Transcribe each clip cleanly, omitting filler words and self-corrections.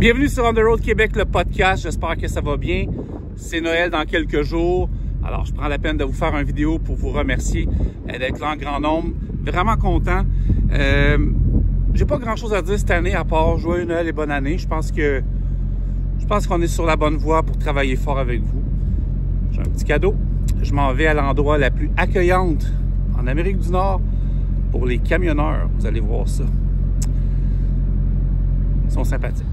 Bienvenue sur On The Road Québec, le podcast. J'espère que ça va bien. C'est Noël dans quelques jours. Alors, je prends la peine de vous faire une vidéo pour vous remercier d'être là en grand nombre. Vraiment content. J'ai pas grand-chose à dire cette année à part joyeux Noël et bonne année. Je pense qu'on est sur la bonne voie pour travailler fort avec vous. J'ai un petit cadeau. Je m'en vais à l'endroit la plus accueillante en Amérique du Nord pour les camionneurs. Vous allez voir ça. Ils sont sympathiques.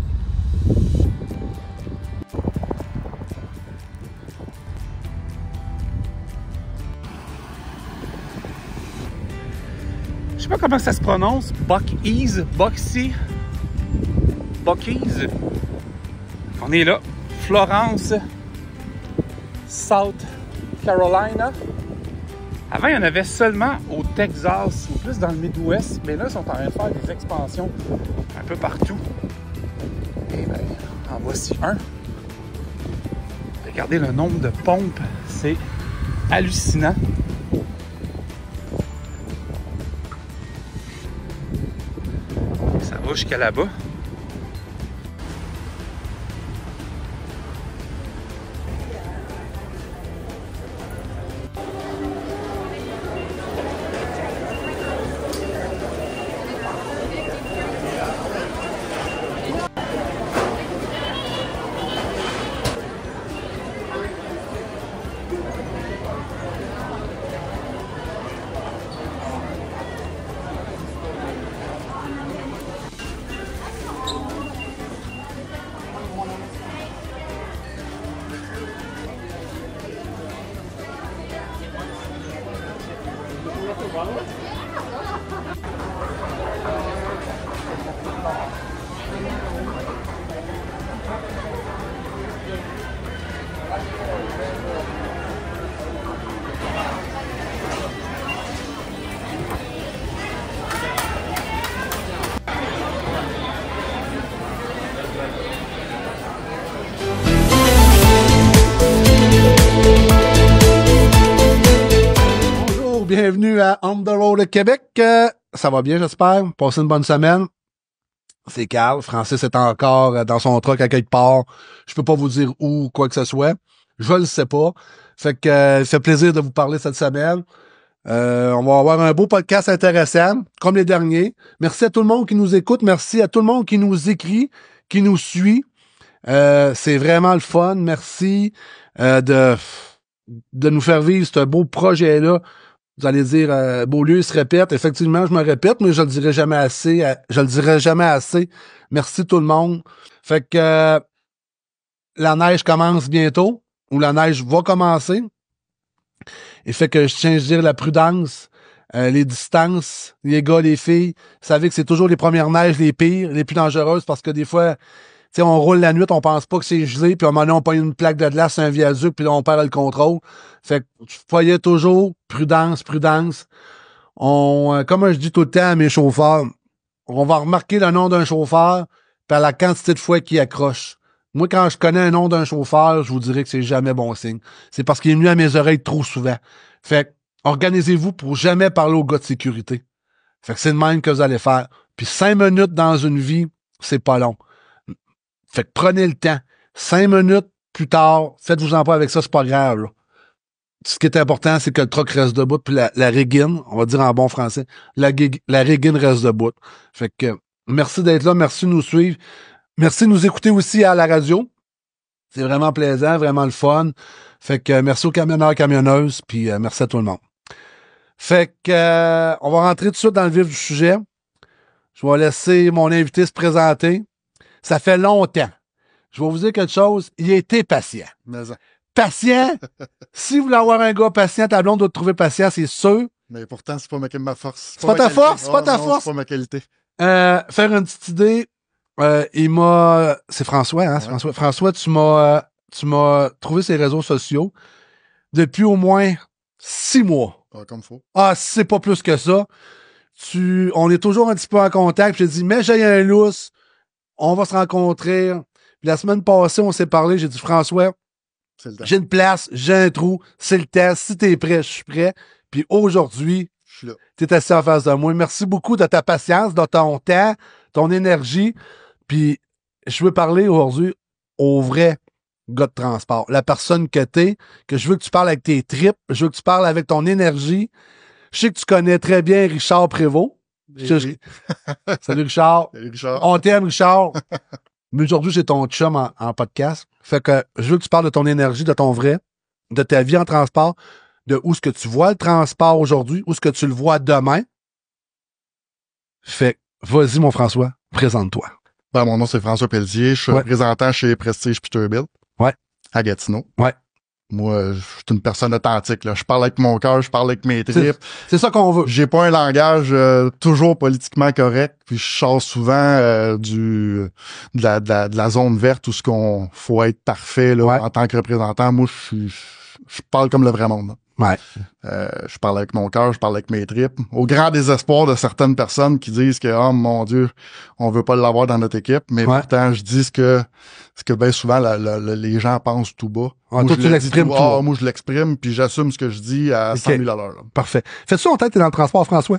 Je sais pas comment ça se prononce. Buc-ee's. On est là. Florence, South Carolina. Avant, il y en avait seulement au Texas ou plus dans le Midwest. Mais là, ils sont en train de faire des expansions un peu partout. Et bien, en voici un. Regardez le nombre de pompes. C'est hallucinant. Ça va jusqu'à là-bas. Bienvenue à On The Road Québec. Ça va bien, j'espère. Passez une bonne semaine. C'est Carl. Francis est encore dans son truck à quelque part. Je peux pas vous dire où, quoi que ce soit. Je le sais pas. Fait que ça fait plaisir de vous parler cette semaine. On va avoir un beau podcast intéressant, comme les derniers. Merci à tout le monde qui nous écoute. Merci à tout le monde qui nous écrit, qui nous suit. C'est vraiment le fun. Merci de nous faire vivre ce beau projet-là. Vous allez dire, Beaulieu se répète. Effectivement, je me répète, mais je le dirai jamais assez. Je le dirai jamais assez. Merci tout le monde. Fait que la neige commence bientôt, ou la neige va commencer. Et fait que je tiens à dire la prudence, les distances, les gars, les filles. Vous savez que c'est toujours les premières neiges les pires, les plus dangereuses, parce que des fois, tu sais, on roule la nuit, on pense pas que c'est gelé, puis à un moment donné, on pogne une plaque de glace sur un viaduc, puis là, on perd le contrôle. Fait que, voyez toujours, prudence. Comme je dis tout le temps à mes chauffeurs, on va remarquer le nom d'un chauffeur par la quantité de fois qu'il accroche. Moi, quand je connais un nom d'un chauffeur, je vous dirais que c'est jamais bon signe. C'est parce qu'il est venu à mes oreilles trop souvent. Fait que, organisez-vous pour jamais parler au gars de sécurité. Fait que c'est le même que vous allez faire. Puis 5 minutes dans une vie, c'est pas long. Fait que prenez le temps. 5 minutes plus tard, faites-vous-en pas avec ça, c'est pas grave, là. Ce qui est important, c'est que le truck reste debout, puis la régine, on va dire en bon français, la régine reste debout. Fait que, merci d'être là, merci de nous suivre. Merci de nous écouter aussi à la radio. C'est vraiment plaisant, vraiment le fun. Fait que, merci aux camionneurs, camionneuses, puis merci à tout le monde. Fait que, on va rentrer tout de suite dans le vif du sujet. Je vais laisser mon invité se présenter. Ça fait longtemps. Je vais vous dire quelque chose. Il a été patient. Patient. Si vous voulez avoir un gars patient, ta blonde doit te trouver patient, c'est sûr. Mais pourtant, c'est pas ma force. C'est pas ta force, c'est pas ta force. C'est pas ma qualité. Faire une petite idée. C'est François, hein? Ouais. François, tu m'as trouvé ses réseaux sociaux depuis au moins 6 mois. Comme faut. Ah, c'est pas plus que ça. On est toujours un petit peu en contact. J'ai dit, mais j'ai un lousse. On va se rencontrer. Puis la semaine passée, on s'est parlé. J'ai dit, François, j'ai une place, j'ai un trou, c'est le temps. Si t'es prêt, je suis prêt. Puis aujourd'hui, je suis là. T'es assis en face de moi. Merci beaucoup de ta patience, de ton temps, ton énergie. Puis je veux parler aujourd'hui au vrai gars de transport. La personne que t'es, que je veux que tu parles avec tes tripes, je veux que tu parles avec ton énergie. Je sais que tu connais très bien Richard Prévost. Oui. Salut Richard. Salut, Richard. On t'aime, Richard. Mais aujourd'hui, c'est ton chum en podcast. Fait que je veux que tu parles de ton énergie, de ton vrai, de ta vie en transport, de où est-ce que tu vois le transport aujourd'hui, où est-ce que tu le vois demain. Fait que, vas-y, mon François, présente-toi. Ben, mon nom, c'est François Pelletier. Je suis représentant chez Prestige Peterbilt. Ouais. À Gatineau. Ouais. Moi, je suis une personne authentique, là. Je parle avec mon cœur, je parle avec mes tripes. C'est ça qu'on veut. J'ai pas un langage toujours politiquement correct, puis je sors souvent de la zone verte où ce qu'on faut être parfait là, en tant que représentant. Moi, je parle comme le vrai monde, là. Ouais. Je parle avec mon cœur, je parle avec mes tripes. Au grand désespoir de certaines personnes qui disent que, oh mon Dieu, on veut pas l'avoir dans notre équipe, mais pourtant, je dis ce que bien souvent les gens pensent tout bas. Ah, toi, tu l'exprimes tout bas. Moi, je l'exprime, puis j'assume ce que je dis à 100 000 à l'heure. Là. Parfait. Fais-tu en tête, t'es dans le transport, François?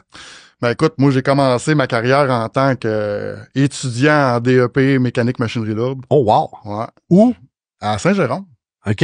Ben écoute, moi, j'ai commencé ma carrière en tant qu'étudiant en DEP mécanique machinerie lourde. Oh, wow! Ouais. Où? À Saint-Jérôme. OK.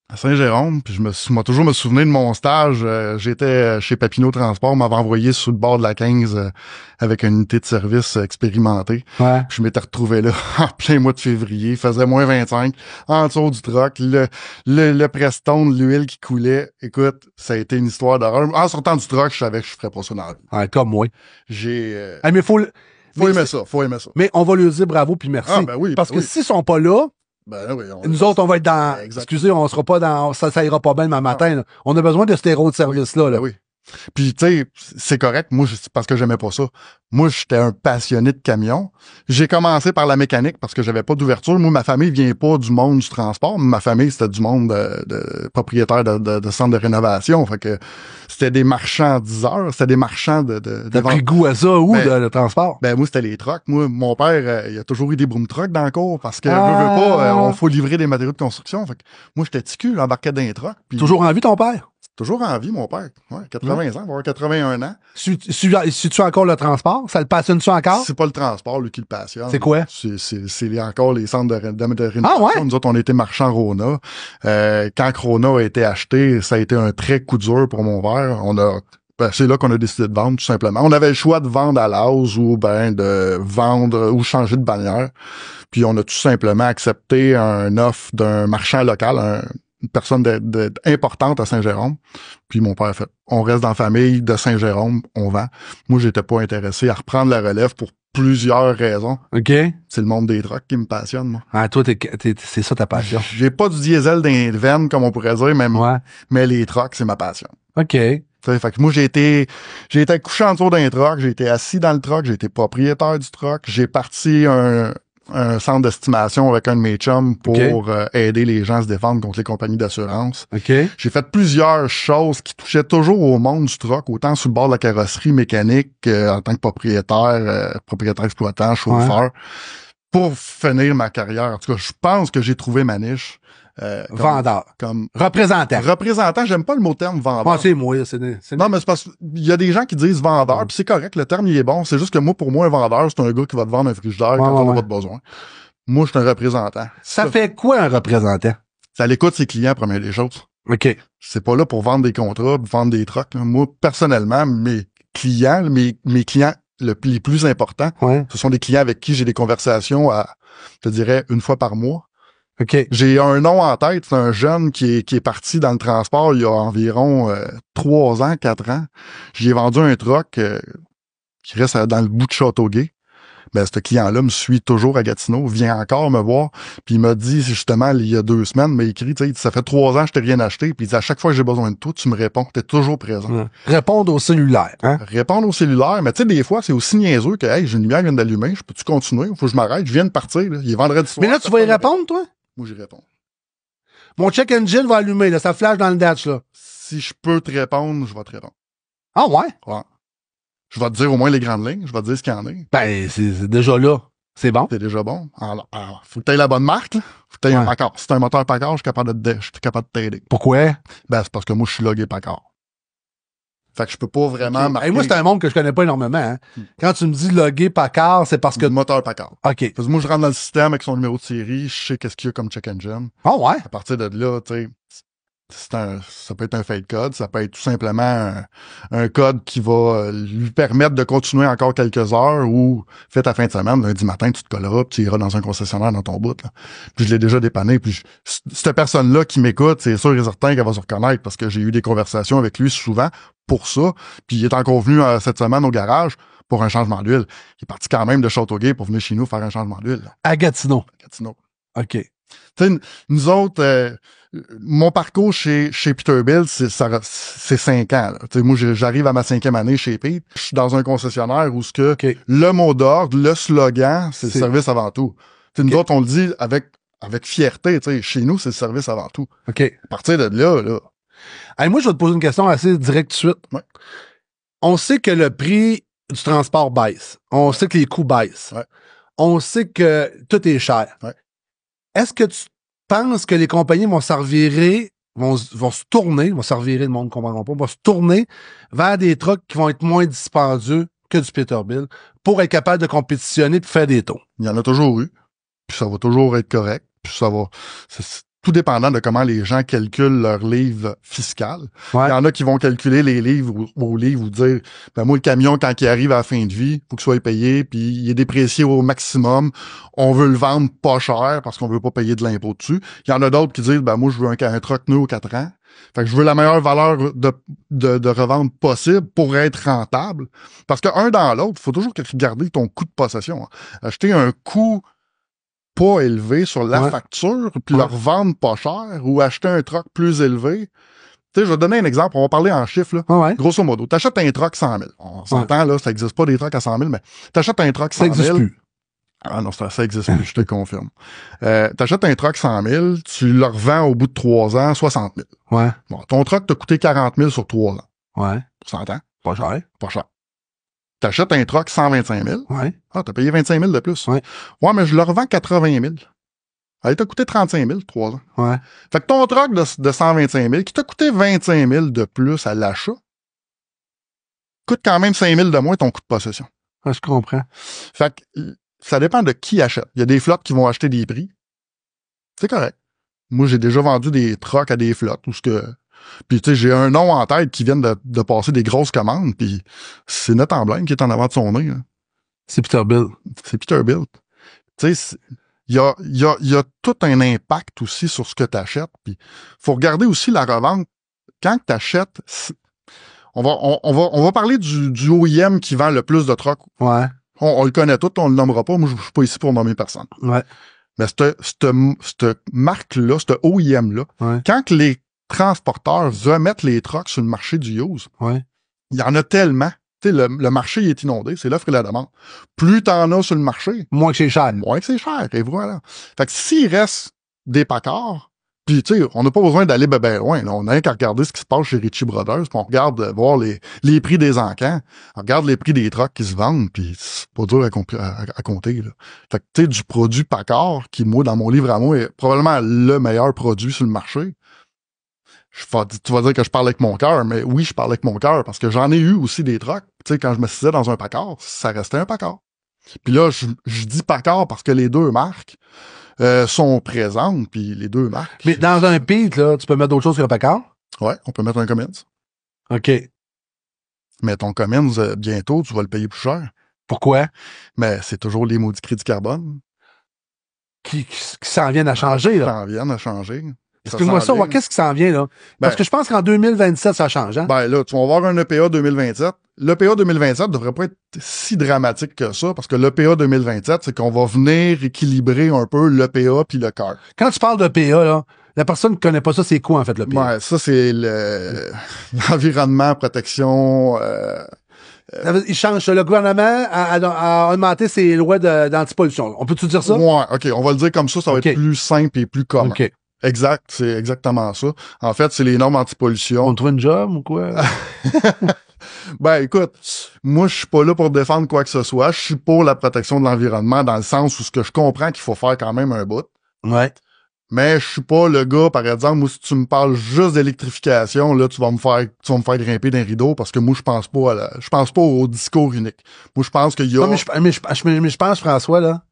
À Saint-Jérôme, puis je m'a toujours me souvenir de mon stage. J'étais chez Papineau Transport, on m'avait envoyé sous le bord de la 15 avec une unité de service expérimentée. Ouais. Puis je m'étais retrouvé là en plein mois de février, il faisait moins 25, en dessous du truck, le Prestone, l'huile qui coulait. Écoute, ça a été une histoire d'horreur. En sortant du truck, je savais que je ferais pas ça dans la vie. Ouais, comme moi. J'ai... mais faut aimer ça, faut aimer ça. Mais on va lui dire bravo puis merci. Ah, ben oui. Parce que s'ils sont pas là, ben oui, nous autres, on va être dans... Exactement. Excusez, on sera pas dans... Ça ira pas bien demain matin. Là. On a besoin de ce héros de service-là. Là. Ben oui. Puis, tu sais, c'est correct. Moi, c'est parce que j'aimais pas ça. Moi, j'étais un passionné de camion. J'ai commencé par la mécanique parce que j'avais pas d'ouverture. Moi, ma famille vient pas du monde du transport. Ma famille, c'était du monde de propriétaires de centres de rénovation. Fait que c'était des marchandiseurs. C'était des marchands de T'as pris goût à ça où, le transport? Ben, moi, c'était les trucks. Moi, mon père, il a toujours eu des broom trucks dans le cours parce que, veut pas, on faut livrer des matériaux de construction. Fait que moi, j'étais ticu, j'embarquais dans les trucks. Toujours en vie, ton père? Toujours en vie, mon père. Ouais, 80 ans, il va avoir 81 ans. Suis-tu encore le transport? Ça le passionne-tu encore? C'est pas le transport, lui, qui le passionne. C'est quoi? C'est encore les centres de rénovation. Ah ouais? Nous autres, on était marchands Rona. Quand Rona a été acheté, ça a été un très coup dur pour mon père. C'est là qu'on a décidé de vendre, tout simplement. On avait le choix de vendre à l'ause ou de vendre ou changer de bannière. Puis on a tout simplement accepté un offre d'un marchand local, une personne importante à Saint-Jérôme. Puis mon père a fait, on reste dans la famille de Saint-Jérôme, on vend. Moi, j'étais pas intéressé à reprendre la relève pour plusieurs raisons. OK. C'est le monde des trucks qui me passionne, moi. Ah, toi, c'est ça ta passion. J'ai pas du diesel dans les veines, comme on pourrait dire, mais les trucks, c'est ma passion. OK. Fait que moi, j'ai été couché en dessous d'un truck, j'ai été assis dans le truck, j'ai été propriétaire du truck, j'ai parti un centre d'estimation avec un de mes chums pour aider les gens à se défendre contre les compagnies d'assurance. Okay. J'ai fait plusieurs choses qui touchaient toujours au monde du truck, autant sur le bord de la carrosserie mécanique en tant que propriétaire exploitant, chauffeur, pour finir ma carrière. En tout cas, je pense que j'ai trouvé ma niche. Vendeur. Représentant, j'aime pas le mot terme vendeur. Ah, c'est moi. Non, mais c'est parce qu'il y a des gens qui disent vendeur, puis c'est correct, le terme il est bon. C'est juste que pour moi, un vendeur, c'est un gars qui va te vendre un frigidaire quand on n'a pas de besoin. Moi, je suis un représentant. Ça fait quoi un représentant? Ça l'écoute ses clients, première des choses. OK. C'est pas là pour vendre des contrats, pour vendre des trucks. Là. Moi, personnellement, mes clients les plus importants, ce sont des clients avec qui j'ai des conversations je te dirais, une fois par mois. Okay. J'ai un nom en tête, c'est un jeune qui est parti dans le transport il y a environ 3 ans, 4 ans. J'y ai vendu un truck qui reste dans le bout de Châteauguay. Ben, ce client-là me suit toujours à Gatineau, vient encore me voir, puis il m'a dit justement il y a 2 semaines, il m'a écrit, tu sais, ça fait 3 ans que je t'ai rien acheté, puis il dit à chaque fois que j'ai besoin de toi, tu me réponds, t'es toujours présent. Ouais. Répondre au cellulaire, hein? Répondre au cellulaire, mais tu sais, des fois, c'est aussi niaiseux que, hey, j'ai une lumière qui vient d'allumer, je peux-tu continuer? Faut que je m'arrête, je viens de partir, là. Il est vendredi soir. Mais là, tu vas y répondre, toi? Moi, j'y réponds. Mon check engine va allumer, là, ça flash dans le dash, là. Si je peux te répondre, je vais te répondre. Ah ouais? Ouais. Je vais te dire au moins les grandes lignes, je vais te dire ce qu'il y en a. Ben, c'est déjà là. C'est bon? C'est déjà bon. Alors, faut que tu aies la bonne marque, là. Faut que tu aies un Packard. Si t'as un moteur Packard, je suis capable de t'aider. Pourquoi? Ben, c'est parce que moi, je suis logué Packard. Fait que je peux pas vraiment marquer. Hey, moi, c'est un monde que je connais pas énormément. Hein. Quand tu me dis loguer Packard, c'est parce que... le moteur Packard. OK. Parce que moi, je rentre dans le système avec son numéro de série, je sais qu'est-ce qu'il y a comme check engine. Oh, ouais. À partir de là, tu sais, ça peut être un fake code, ça peut être tout simplement un code qui va lui permettre de continuer encore quelques heures ou fait ta fin de semaine, lundi matin, tu te colleras, puis tu iras dans un concessionnaire dans ton bout. Là. Puis je l'ai déjà dépanné. Puis cette personne-là qui m'écoute, c'est sûr et certain qu'elle va se reconnaître parce que j'ai eu des conversations avec lui souvent pour ça. Puis il est encore venu cette semaine au garage pour un changement d'huile. Il est parti quand même de Châteauguay pour venir chez nous faire un changement d'huile. Là. À Gatineau. Gatineau. OK. Tu sais, nous autres, mon parcours chez Peterbilt, c'est 5 ans. Là. Moi, j'arrive à ma 5e année chez Pete. Je suis dans un concessionnaire où le mot d'ordre, le slogan, c'est le service avant tout. T'sais, nous autres, on le dit avec fierté. Chez nous, c'est le service avant tout. OK. À partir de là... Hey, moi, je vais te poser une question assez directe tout de suite. Ouais. On sait que le prix du transport baisse. On sait que les coûts baissent. Ouais. On sait que tout est cher. Ouais. Est-ce que tu penses que les compagnies vont se tourner, le monde ne comprendra pas, vont se tourner vers des trucks qui vont être moins dispendieux que du Peterbilt pour être capable de compétitionner et faire des taux? Il y en a toujours eu. Puis ça va toujours être correct. Puis ça va... C'est tout dépendant de comment les gens calculent leur livre fiscal. Ouais. Il y en a qui vont calculer les livres au livre ou dire, ben moi, le camion, quand il arrive à la fin de vie, faut qu'il soit payé, puis il est déprécié au maximum. On veut le vendre pas cher parce qu'on veut pas payer de l'impôt dessus. Il y en a d'autres qui disent, ben moi, je veux un truck neuf aux 4 ans. Fait que je veux la meilleure valeur de revente possible pour être rentable. Parce que un dans l'autre, il faut toujours regarder ton coût de possession. Hein. Acheter un coût pas élevé sur la facture, puis leur vendre pas cher, ou acheter un truck plus élevé. Tu sais, je vais te donner un exemple, on va parler en chiffres, là. Grosso modo, t'achètes un truck 100 000. On s'entend, là, ça existe pas des trucks à 100 000, mais t'achètes un truck 100 000. Ça existe plus. Ah non, ça existe plus, je te le confirme. T'achètes un truck 100 000, tu le revends au bout de 3 ans 60 000. Ouais. Bon, ton truck t'a coûté 40 000 sur 3 ans. Ouais. Tu s'entends? Pas cher. Pas cher. T'achètes un truck 125 000. Ouais. Ah, t'as payé 25 000 de plus. Ouais. Ouais, mais je le revends 80 000. Il t'a coûté 35 000, 3 ans. Ouais. Fait que ton truck de 125 000, qui t'a coûté 25 000 de plus à l'achat, coûte quand même 5 000 de moins ton coût de possession. Ah, je comprends. Fait que ça dépend de qui achète. Il y a des flottes qui vont acheter des prix. C'est correct. Moi, j'ai déjà vendu des trucks à des flottes où puis, tu sais, j'ai un nom en tête qui vient de passer des grosses commandes, puis c'est notre emblème qui est en avant de son nez. Là. C'est Peterbilt. C'est Peterbilt. Tu sais, il y a tout un impact aussi sur ce que tu achètes. Puis, faut regarder aussi la revente. Quand tu achètes, on va parler du OEM qui vend le plus de trucks. Ouais. On le connaît tout, on le nommera pas. Moi, je suis pas ici pour nommer personne. Ouais. Mais cette marque-là, cette OEM-là, quand les transporteurs remettent les trucks sur le marché du used, il y en a tellement. Tu sais, le marché est inondé, c'est l'offre et la demande. Plus t'en as sur le marché, moins que c'est cher. Moins que c'est cher, et voilà. Fait que s'il reste des Packards, puis tu sais, on n'a pas besoin d'aller ben loin. Là. On n'a qu'à regarder ce qui se passe chez Ritchie Brothers, puis on regarde voir les prix des encans, on regarde les prix des trucks qui se vendent, puis c'est pas dur à compter. Là. Fait que tu sais, du produit Packard, qui moi, dans mon livre à moi, est probablement le meilleur produit sur le marché. Tu vas dire que je parle avec mon cœur, mais oui, je parle avec mon cœur parce que j'en ai eu aussi des trucks. Tu sais, quand je me m'assisais dans un Packard, ça restait un Packard. Puis là, je dis Packard parce que les deux marques sont présentes, puis les deux marques. Mais dans un Pete, là, tu peux mettre d'autres choses qu'un Packard? Ouais, on peut mettre un Cummins. OK. Mais ton Cummins, bientôt, tu vas le payer plus cher. Pourquoi? Mais c'est toujours les maudits crédits carbone. Qui s'en viennent à changer, là. Qui s'en viennent à changer. Excuse-moi ça, qu'est-ce qui s'en vient, là? Parce que je pense qu'en 2027, ça change, hein? Ben là, tu vas avoir un EPA 2027. L'EPA 2027 devrait pas être si dramatique que ça, parce que l'EPA 2027, c'est qu'on va venir équilibrer un peu l'EPA puis le CAR. Quand tu parles d'EPA, là, la personne qui connaît pas ça, c'est quoi, en fait, l'EPA? Ouais, ça, c'est l'environnement, protection... Il change. Le gouvernement a augmenté ses lois d'antipollution. On peut-tu dire ça? Ouais, OK. On va le dire comme ça va être plus simple et plus commun. OK. Exact, c'est exactement ça. En fait, c'est les normes antipollution. On trouve une job ou quoi? Ben, écoute, moi, je suis pas là pour défendre quoi que ce soit. Je suis pour la protection de l'environnement dans le sens où ce que je comprends qu'il faut faire quand même un bout. Ouais. Mais je suis pas le gars, par exemple, où si tu me parles juste d'électrification, là, tu vas me faire grimper d'un rideau parce que moi, je pense pas au discours unique. Moi, je pense qu'il y a... Non, mais je pense, François, là,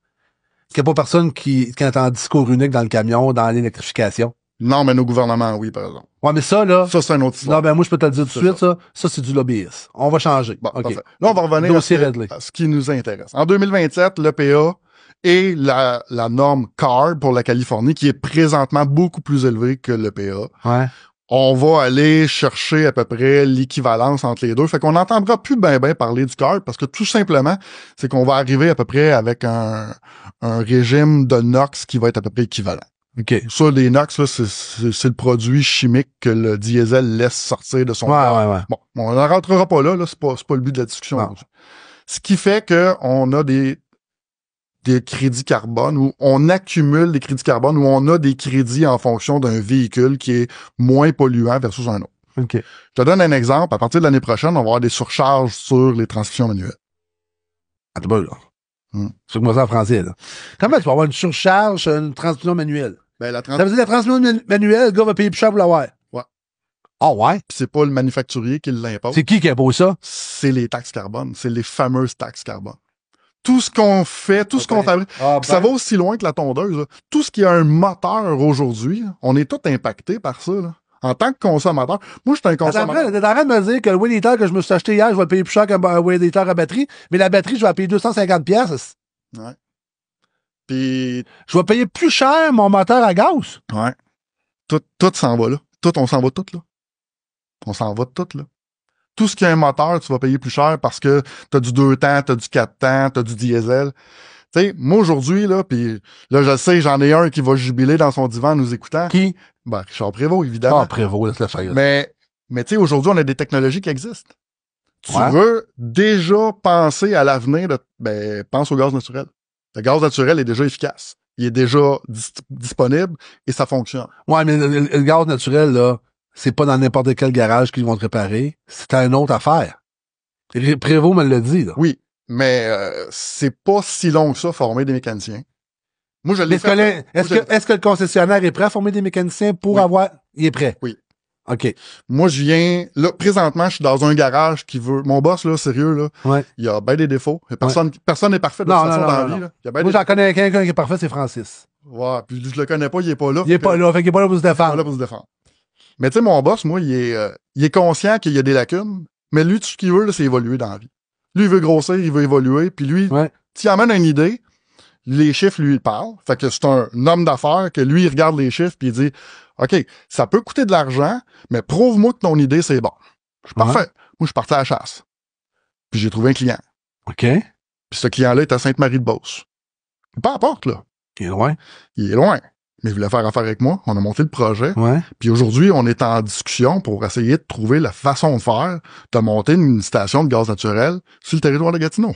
qu'il n'y a pas personne qui entend un discours unique dans le camion, dans l'électrification. Non, mais nos gouvernements, oui, par exemple. Ouais, mais ça, là. Ça, c'est un autre histoire. Non, ben, moi, je peux te le dire tout de suite, ça. Ça, c'est du lobbyisme. On va changer. Bon, OK. parfait. Là, on va revenir à ce qui nous intéresse. En 2027, l'EPA et la norme CARB pour la Californie, qui est présentement beaucoup plus élevée que l'EPA. Ouais. On va aller chercher à peu près l'équivalence entre les deux. Fait qu'on n'entendra plus ben parler du CARB parce que tout simplement, c'est qu'on va arriver à peu près avec un régime de NOx qui va être à peu près équivalent. OK. Ça, les NOx, là, c'est le produit chimique que le diesel laisse sortir de son corps. Ouais. Bon, on n'en rentrera pas là, c'est pas le but de la discussion. Non. Ce qui fait que on a des crédits carbone, où on accumule des crédits carbone, où on a des crédits en fonction d'un véhicule qui est moins polluant versus un autre. OK. Je te donne un exemple. À partir de l'année prochaine, on va avoir des surcharges sur les transmissions manuelles. Attends pas, là. C'est que moi ça en français, là. Comment tu vas avoir une surcharge sur une transmission manuelle? Ben, Ça veut dire que la transmission manuelle, le gars va payer plus cher pour l'avoir. Ouais. Ah ouais? Pis c'est pas le manufacturier qui l'impose. C'est qui impose ça? C'est les taxes carbone. C'est les fameuses taxes carbone. Tout ce qu'on fait, tout ce qu'on fabrique. Ça va aussi loin que la tondeuse. Là. Tout ce qui a un moteur aujourd'hui, on est tous impactés par ça. Là. En tant que consommateur, moi, je suis un consommateur. T'es en train de me dire que le Weed Eater que je me suis acheté hier, je vais le payer plus cher qu'un Weed Eater à batterie, mais la batterie, je vais la payer 250$. Ouais. Puis... Je vais payer plus cher mon moteur à gaz. Ouais. Tout s'en va là. On s'en va tout là. On s'en va tout là. Tout ce qui a un moteur, tu vas payer plus cher parce que t'as du 2 temps, t'as du 4 temps, t'as du diesel. Tu sais, moi aujourd'hui, là, puis là, je sais, j'en ai un qui va jubiler dans son divan en nous écoutant. Qui? Ben, Richard Prévost, évidemment. Ah, Prévost, laisse le faire. Mais tu sais, aujourd'hui, on a des technologies qui existent. Tu Ouais. veux déjà penser à l'avenir, pense au gaz naturel. Le gaz naturel est déjà efficace. Il est déjà disponible et ça fonctionne. Ouais, mais le gaz naturel, là, c'est pas dans n'importe quel garage qu'ils vont te réparer. C'est une autre affaire. Prévost me l'a dit, là. Oui, mais c'est pas si long que ça, former des mécaniciens. Moi, je l'ai fait. Est-ce que le concessionnaire est prêt à former des mécaniciens pour avoir... Il est prêt? Oui. OK. Moi, je viens... Là, présentement, je suis dans un garage qui veut... Mon boss, là, sérieux, là, Ouais. il y a bien des défauts. Personne n'est parfait de toute façon dans la vie. Là. Il y a ben Moi, j'en connais quelqu'un qui est parfait, c'est Francis. Ouais, puis je le connais pas, il est pas là. Il est pas là, fait qu'il est pas là pour se Il est pas défendre. là pour se défendre. Mais tu sais, mon boss, moi, il est conscient qu'il y a des lacunes, mais lui, tout ce qu'il veut, là, c'est évoluer dans la vie. Lui, il veut grossir, il veut évoluer, puis lui, s'il amène une idée, les chiffres, lui, il parle. Fait que c'est un homme d'affaires que lui, il regarde les chiffres, puis il dit, OK, ça peut coûter de l'argent, mais prouve-moi que ton idée, c'est bon. Je suis parfait. Moi, je suis parti à la chasse. Puis j'ai trouvé un client. OK. Puis ce client-là est à Sainte-Marie-de-Beauce. Peu importe, là. Il est loin. Il est loin. Mais il voulait faire affaire avec moi. On a monté le projet. Ouais. Puis aujourd'hui, on est en discussion pour essayer de trouver la façon de faire de monter une station de gaz naturel sur le territoire de Gatineau.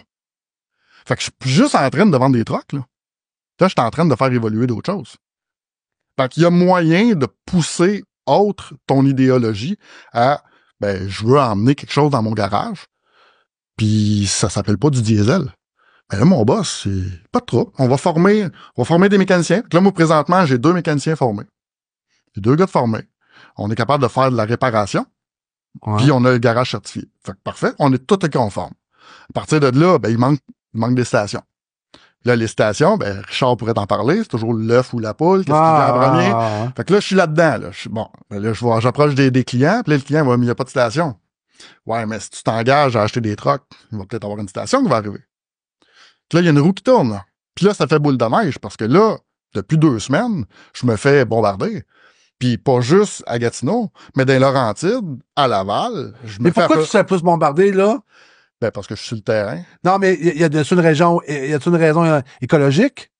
Fait que je suis juste en train de vendre des trucks, là. Là, je suis en train de faire évoluer d'autres choses. Fait qu'il y a moyen de pousser autre ton idéologie à, je veux emmener quelque chose dans mon garage. Puis ça s'appelle pas du diesel. Ben là, mon boss, c'est pas de trouble. On va former des mécaniciens. Là, moi, présentement, j'ai 2 mécaniciens formés. J'ai 2 gars de formés. On est capable de faire de la réparation. Ouais. Puis on a le garage certifié. Fait que parfait, on est tout conforme. À partir de là, il manque des stations. Là, les stations, Richard pourrait t'en parler. C'est toujours l'œuf ou la poule. Qu'est-ce qui vient en premier? Fait que là, je suis là-dedans. Là. J'approche des clients. Puis là, le client, il n'y a pas de station. Ouais, mais si tu t'engages à acheter des trucks, il va peut-être avoir une station qui va arriver. Puis là, il y a une roue qui tourne. Là. Puis là, ça fait boule de neige parce que là, depuis 2 semaines, je me fais bombarder. Puis pas juste à Gatineau, mais dans les Laurentides, à Laval. Mais pourquoi tu serais plus bombardé, là? Parce que je suis sur le terrain. Non, mais il y a une raison écologique?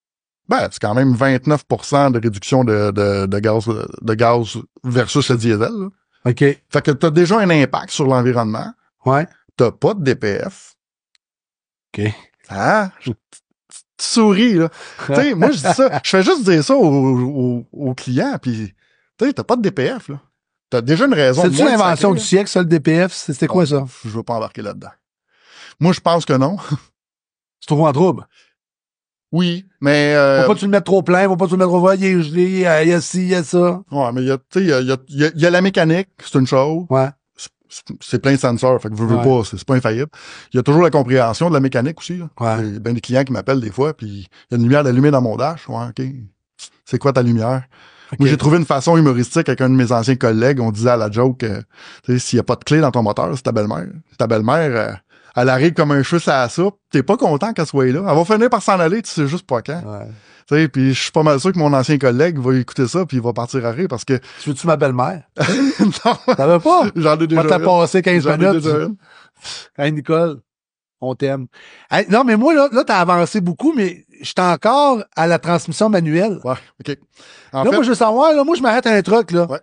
C'est quand même 29% de réduction de gaz versus le diesel. Là. OK. Fait que t'as déjà un impact sur l'environnement. Ouais. T'as pas de DPF. OK. Ah, tu souris, là. Tu sais, moi, je dis ça. Je fais juste dire ça aux clients, puis tu sais, t'as pas de DPF, là. T'as déjà une raison. C'est-tu l'invention du siècle, ça, le DPF? C'était quoi, ça? Je veux pas embarquer là-dedans. Moi, je pense que non. Tu trouves en trouble? Oui, mais... Faut pas que tu le mettes trop plein, faut pas que tu le mettes trop froid, il est gelé, il y a ci, il y a ça. Ouais, mais il y a la mécanique, c'est une chose. Ouais. C'est plein de sensors, fait que veux Ouais. pas, c'est pas infaillible. Il y a toujours la compréhension de la mécanique aussi, là. Ouais. Il y a bien des clients qui m'appellent des fois, puis il y a une lumière allumée dans mon dash. Ouais, OK. C'est quoi ta lumière? Ok. Moi, j'ai trouvé une façon humoristique avec un de mes anciens collègues. On disait à la joke, tu sais, s'il y a pas de clé dans ton moteur, c'est ta belle-mère. Ta belle-mère, elle arrive comme un cheveu à la soupe. T'es pas content qu'elle soit là. Elle va finir par s'en aller, tu sais juste pas quand. Ouais. Tu sais, puis je suis pas mal sûr que mon ancien collègue va écouter ça puis il va partir à rire parce que... Tu veux-tu ma belle-mère? Non, T'avais pas? j'en ai déjà Moi, t'as une. passé 15 J'en ai minutes. déjà une. Hey, Nicole, on t'aime. Hey, non, mais moi, là, t'as avancé beaucoup, mais j'étais encore à la transmission manuelle. Ouais, OK. En Là, fait, moi, je veux savoir, là, moi, je m'arrête à un truc, là. Ouais.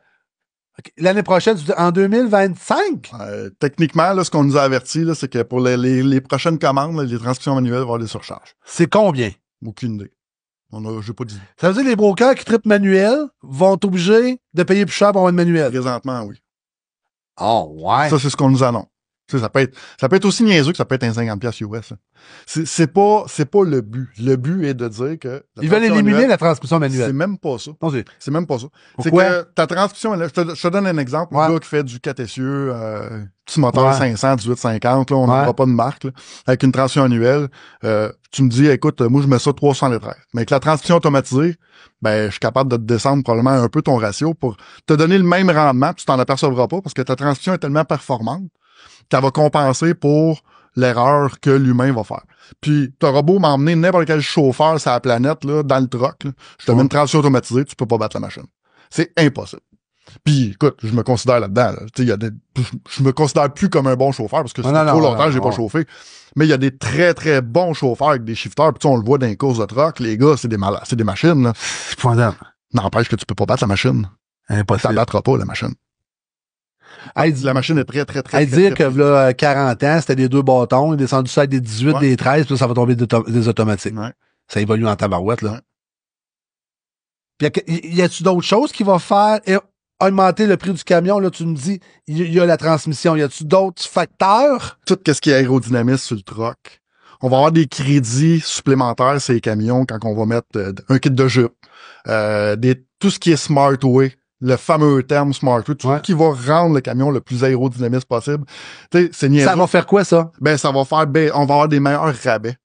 OK. L'année prochaine, en 2025? techniquement, là, ce qu'on nous a averti, là, c'est que pour les prochaines commandes, là, les transmissions manuelles vont avoir des surcharges. C'est combien? Aucune idée. J'ai pas d'idée. Ça veut dire que les brokers qui trippent manuel vont être obligés de payer plus cher pour avoir une manuelle. Présentement, oui. Oh, ouais. Ça, c'est ce qu'on nous annonce. Tu sais, ça peut être aussi niaiseux que ça peut être un 50$ US. Là. C'est pas le but. Le but est de dire que... Ils veulent éliminer la transmission C'est manuelle. même pas ça. Non, C'est même pas ça. C'est Pourquoi? que ta transmission manuelle... Je te donne un exemple. Ouais. Un gars qui fait du 4 essieux, petit moteur Ouais. 500, 1850, là, on Ouais. n'aura pas de marque, là, avec une transmission annuelle. Tu me dis, écoute, moi, je mets ça 300 litres. Mais avec la transmission automatisée, ben, je suis capable de te descendre probablement un peu ton ratio pour te donner le même rendement, puis tu t'en apercevras pas parce que ta transmission est tellement performante qu'elle va compenser pour l'erreur que l'humain va faire. Puis, t'auras beau m'emmener n'importe quel chauffeur sur la planète, là, dans le truck, là, je te mets une transmission automatisée, tu peux pas battre la machine. C'est impossible. Puis, écoute, je me considère là-dedans, là. Tu sais, je me considère plus comme un bon chauffeur parce que Non, c'était non, trop non, longtemps que j'ai non. pas chauffé. Mais il y a des très, très bons chauffeurs avec des shifters. Puis, tu sais, on le voit dans les courses de truck. Les gars, c'est des machines, là. C'est épouvantable. N'empêche que tu peux pas battre la machine. Ça Impossible. battra pas, la machine. Hey, La machine est très, très, très, Hey, très, dire très que là, 40 ans, c'était des 2 bâtons, il est descendu ça avec des 18, Ouais. des 13, puis là, ça va tomber des automatiques. Ouais. Ça évolue en tabarouette, là. Ouais. Puis y a-tu d'autres choses qui vont faire augmenter le prix du camion? Là, tu me dis, il y a la transmission. Y a-tu d'autres facteurs? Tout ce qui est aérodynamisme sur le truck. On va avoir des crédits supplémentaires sur les camions quand on va mettre un kit de jupe. Tout ce qui est Smartway, le fameux terme Smartway, tout Ouais. ce qui va rendre le camion le plus aérodynamique possible. Tu sais, c'est niaiseux. Ça va faire quoi, ça? Ben, ça va faire, on va avoir des meilleurs rabais.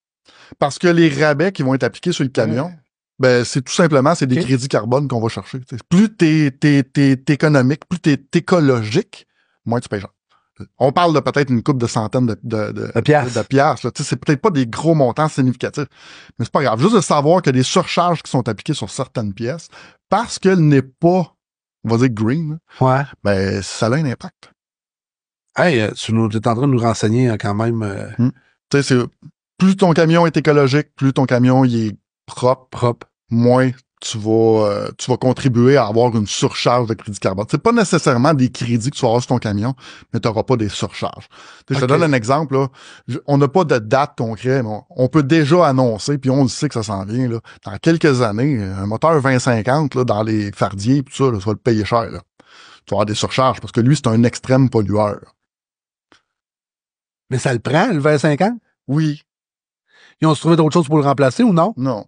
Parce que les rabais qui vont être appliqués sur le camion, ben, c'est tout simplement, c'est des Ok. crédits carbone qu'on va chercher. T'sais. Plus t'es économique, plus t'es écologique, moins tu payes cher. On parle de peut-être une couple de centaines de piastres. piastres. Là. C'est peut-être pas des gros montants significatifs, mais c'est pas grave. Juste de savoir qu'il y a des surcharges qui sont appliquées sur certaines pièces, parce qu'elle n'est pas, on va dire green, là, Ouais. ben, ça a un impact. Hey, tu es en train de nous renseigner quand même Tu sais, plus ton camion est écologique, plus ton camion il est propre, moins tu vas contribuer à avoir une surcharge de crédit carbone. C'est pas nécessairement des crédits que tu vas avoir sur ton camion, mais tu n'auras pas des surcharges. Je te Ok. donne un exemple. Là. On n'a pas de date concrète, mais on peut déjà annoncer, puis on le sait que ça s'en vient. Là. Dans quelques années, un moteur 2050 là, dans les fardiers, tout ça, là, tu vas le payer cher. Là. Tu vas avoir des surcharges parce que lui, c'est un extrême pollueur. Mais ça le prend, le 20-50? Oui, Ils ont trouvé d'autres choses pour le remplacer ou non? non,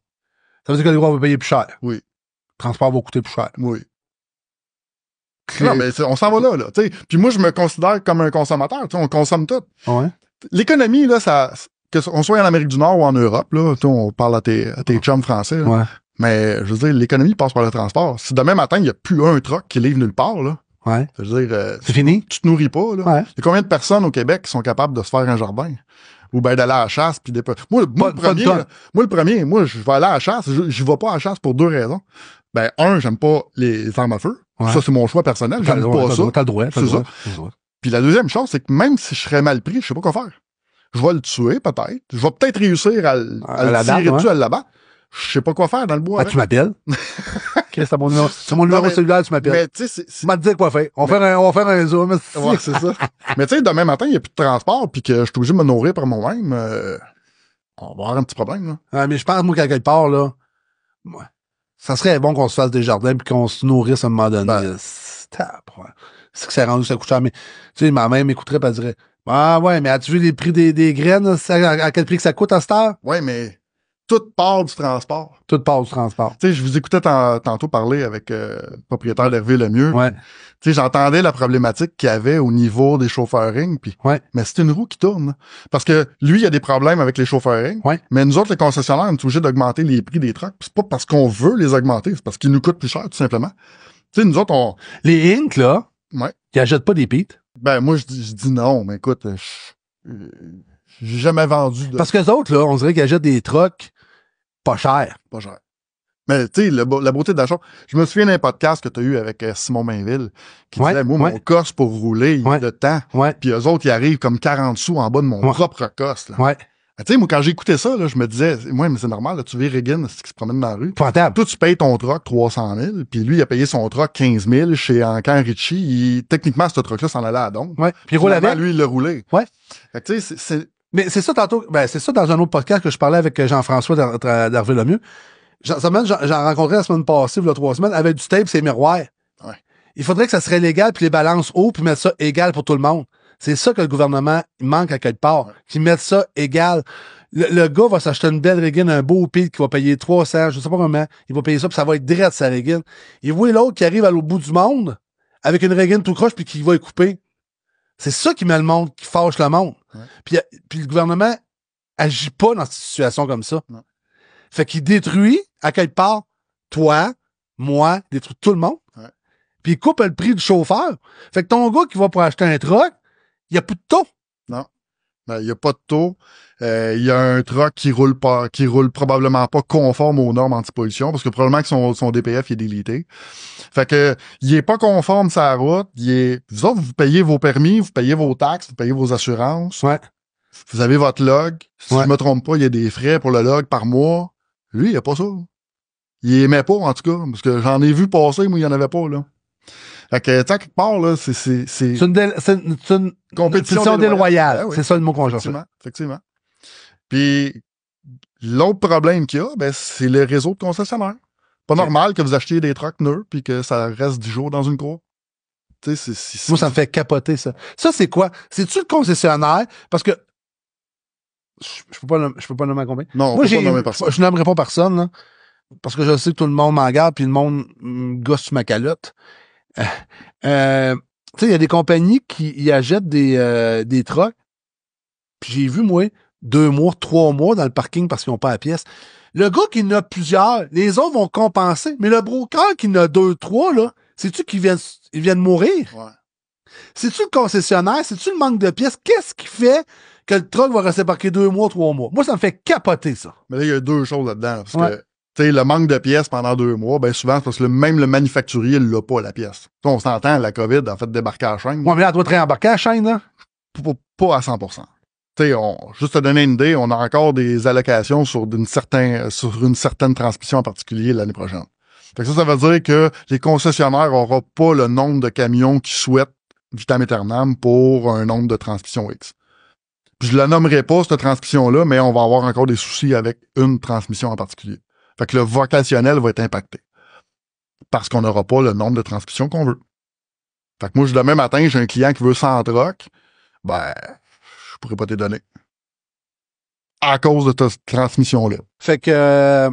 Ça veut dire que les gars vont payer plus cher. oui, Le transport va coûter plus cher. oui. Non, mais on s'en va là. Tu sais. Puis moi, je me considère comme un consommateur. Tu sais, on consomme tout. Ouais. L'économie, là, qu'on soit en Amérique du Nord ou en Europe, là, tu sais, on parle à tes chums français, là. Ouais. Mais je veux dire, l'économie passe par le transport. Si demain matin, il n'y a plus un truck qui livre nulle part, là, Ouais. je veux dire, C'est fini? tu te nourris pas, là. Ouais. Il y a combien de personnes au Québec qui sont capables de se faire un jardin? Ou ben d'aller à la chasse, puis moi, le premier, je vais aller à la chasse, je vais pas à la chasse pour 2 raisons. Ben, un, j'aime pas les armes à feu. Ouais. Ça, c'est mon choix personnel. J'aime pas ça. T'as le droit. C'est ça. Puis la deuxième chose, c'est que même si je serais mal pris, je sais pas quoi faire. Je vais le tuer, peut-être. Je vais peut-être réussir à le tirer dessus, à l'abattre. Je sais pas quoi faire dans le bois. Ah, tu m'appelles? Okay, c'est mon numéro cellulaire, tu m'appelles. Mais tu sais, Tu m'as dit quoi faire. On va faire un zoom. ouais, c'est ça. Mais tu sais, demain matin, il n'y a plus de transport, puis que je suis obligé de me nourrir par moi-même, on va avoir un petit problème, là. Ah, mais je pense, moi, qu'à quelque part, là, ouais, ça serait bon qu'on se fasse des jardins puis qu'on se nourrisse à un moment donné. Ben. C'est que ça rendu, ça coûte cher. Mais, tu sais, ma mère m'écouterait, elle dirait, ah ouais, mais as-tu vu les prix des graines, à quel prix que ça coûte à cette heure? Ouais, mais tout part du transport. Tout part du transport. Tu sais, je vous écoutais tantôt parler avec le propriétaire d'Hervé Lemieux. Ouais. Tu sais, j'entendais la problématique qu'il y avait au niveau des chauffeurs-ring, puis Ouais. mais c'est une roue qui tourne. Parce que lui, il a des problèmes avec les chauffeurs-ring, Ouais. mais nous autres, les concessionnaires, on est obligés d'augmenter les prix des trucks. C'est pas parce qu'on veut les augmenter, c'est parce qu'ils nous coûtent plus cher, tout simplement. Tu sais, nous autres, Les Inc, là, Ouais. ils achètent pas des pits. Ben, moi, je dis non, mais écoute, j'ai jamais vendu de... Parce que les autres, là, on dirait qu'ils achètent des trucks pas chers. Pas cher. Mais tu sais, la beauté de la chose, je me souviens d'un podcast que tu as eu avec Simon Mainville qui disait, moi, mon cosse pour rouler, il y a de temps. Ouais. Puis eux autres, ils arrivent comme 40 sous en bas de mon propre cosse. Là. Ouais. Tu sais, moi, quand j'écoutais ça, là, je me disais, ouais, mais c'est normal, là, tu vis Reagan, c'est qui se promène dans la rue. Pointable. Toi, tu payes ton truck 300 000, puis lui, il a payé son truck 15 000 chez Ancan Ritchie. Techniquement, ce truck-là s'en allait à Don. Ouais. Puis il roule avec. Lui, il l'a roulé. Ouais. Fait que tu sais, c'est... Mais c'est ça tantôt, c'est ça dans un autre podcast que je parlais avec Jean-François d'Hervé Lemieux. J'en rencontré la semaine passée, il y a 3 semaines, avec du tape, c'est miroir. Ouais. Il faudrait que ça serait légal, puis les balances haut, puis mettre ça égal pour tout le monde. C'est ça que le gouvernement il manque à quelque part. Ouais. Qu'ils mettent ça égal. Le gars va s'acheter une belle Reagan, un beau pit qui va payer 300, je sais pas comment, il va payer ça, puis ça va être direct sa Reagan. Il voit l'autre qui arrive à l'autre bout du monde, avec une Reagan tout croche, puis qui va y couper. C'est ça qui met le monde, qui fâche le monde. Ouais. Puis le gouvernement agit pas dans cette situation comme ça. Non. Fait qu'il détruit, à quelque part, toi, moi, détruit tout le monde. Ouais. Puis il coupe le prix du chauffeur. Fait que ton gars qui va pour acheter un truck, il n'y a plus de taux. Non. Il n'y a pas de taux. Il y a un truck qui roule probablement pas conforme aux normes anti-pollution, parce que probablement que son DPF il est délité. Fait que, il est pas conforme sur la route. Vous autres, vous payez vos permis, vous payez vos taxes, vous payez vos assurances. Ouais. Vous avez votre log. Si je me trompe pas, il y a des frais pour le log par mois. Lui, il a pas ça. Il aimait pas, en tout cas, parce que j'en ai vu passer, moi, il y en avait pas, là. Fait que, tant quelque part, là, c'est une compétition déloyale. Oui. C'est ça le mot qu'on cherche. Effectivement. Puis, l'autre problème qu'il y a, c'est le réseau de concessionnaires. Pas normal que vous achetiez des trucks neufs puis que ça reste 10 jours dans une cour. Tu sais, moi, ça me fait capoter, ça. Ça, c'est quoi? C'est-tu le concessionnaire? Parce que je peux pas nommer combien. Non, moi, on peut pas nommer personne. Je n'aimerais pas personne, là. Parce que je sais que tout le monde m'en garde puis le monde me gosse sur ma calotte. Tu sais, il y a des compagnies qui y achètent des trucks. Puis j'ai vu, moi, 2 mois, 3 mois dans le parking parce qu'ils n'ont pas la pièce. Le gars qui en a plusieurs, les autres vont compenser. Mais le broker qui en a 2, 3, là, sais-tu qu'ils viennent mourir? Ouais. C'est-tu le concessionnaire? C'est-tu le manque de pièces? Qu'est-ce qui fait que le truck va rester parqué 2 mois, 3 mois? Moi, ça me fait capoter, ça. Mais là, il y a 2 choses là-dedans. Parce que, tu sais, le manque de pièces pendant 2 mois, souvent, c'est parce que même le manufacturier, il l'a pas, la pièce. T'sais, on s'entend, la COVID, en fait, débarquer à la chaîne. Ouais, mais là, elle doit te réembarquer à la chaîne, là? Pas à 100%. T'sais, juste te donner une idée, on a encore des allocations sur une certaine transmission en particulier l'année prochaine. Fait que ça veut dire que les concessionnaires n'auront pas le nombre de camions qu'ils souhaitent vitam aeternam pour un nombre de transmissions X. Puis je la nommerai pas, cette transmission-là, mais on va avoir encore des soucis avec une transmission en particulier. Fait que le vocationnel va être impacté. Parce qu'on n'aura pas le nombre de transmissions qu'on veut. Fait que moi, demain matin, j'ai un client qui veut 100 trucks, je pourrais pas te donner. À cause de cette transmission-là. Fait que,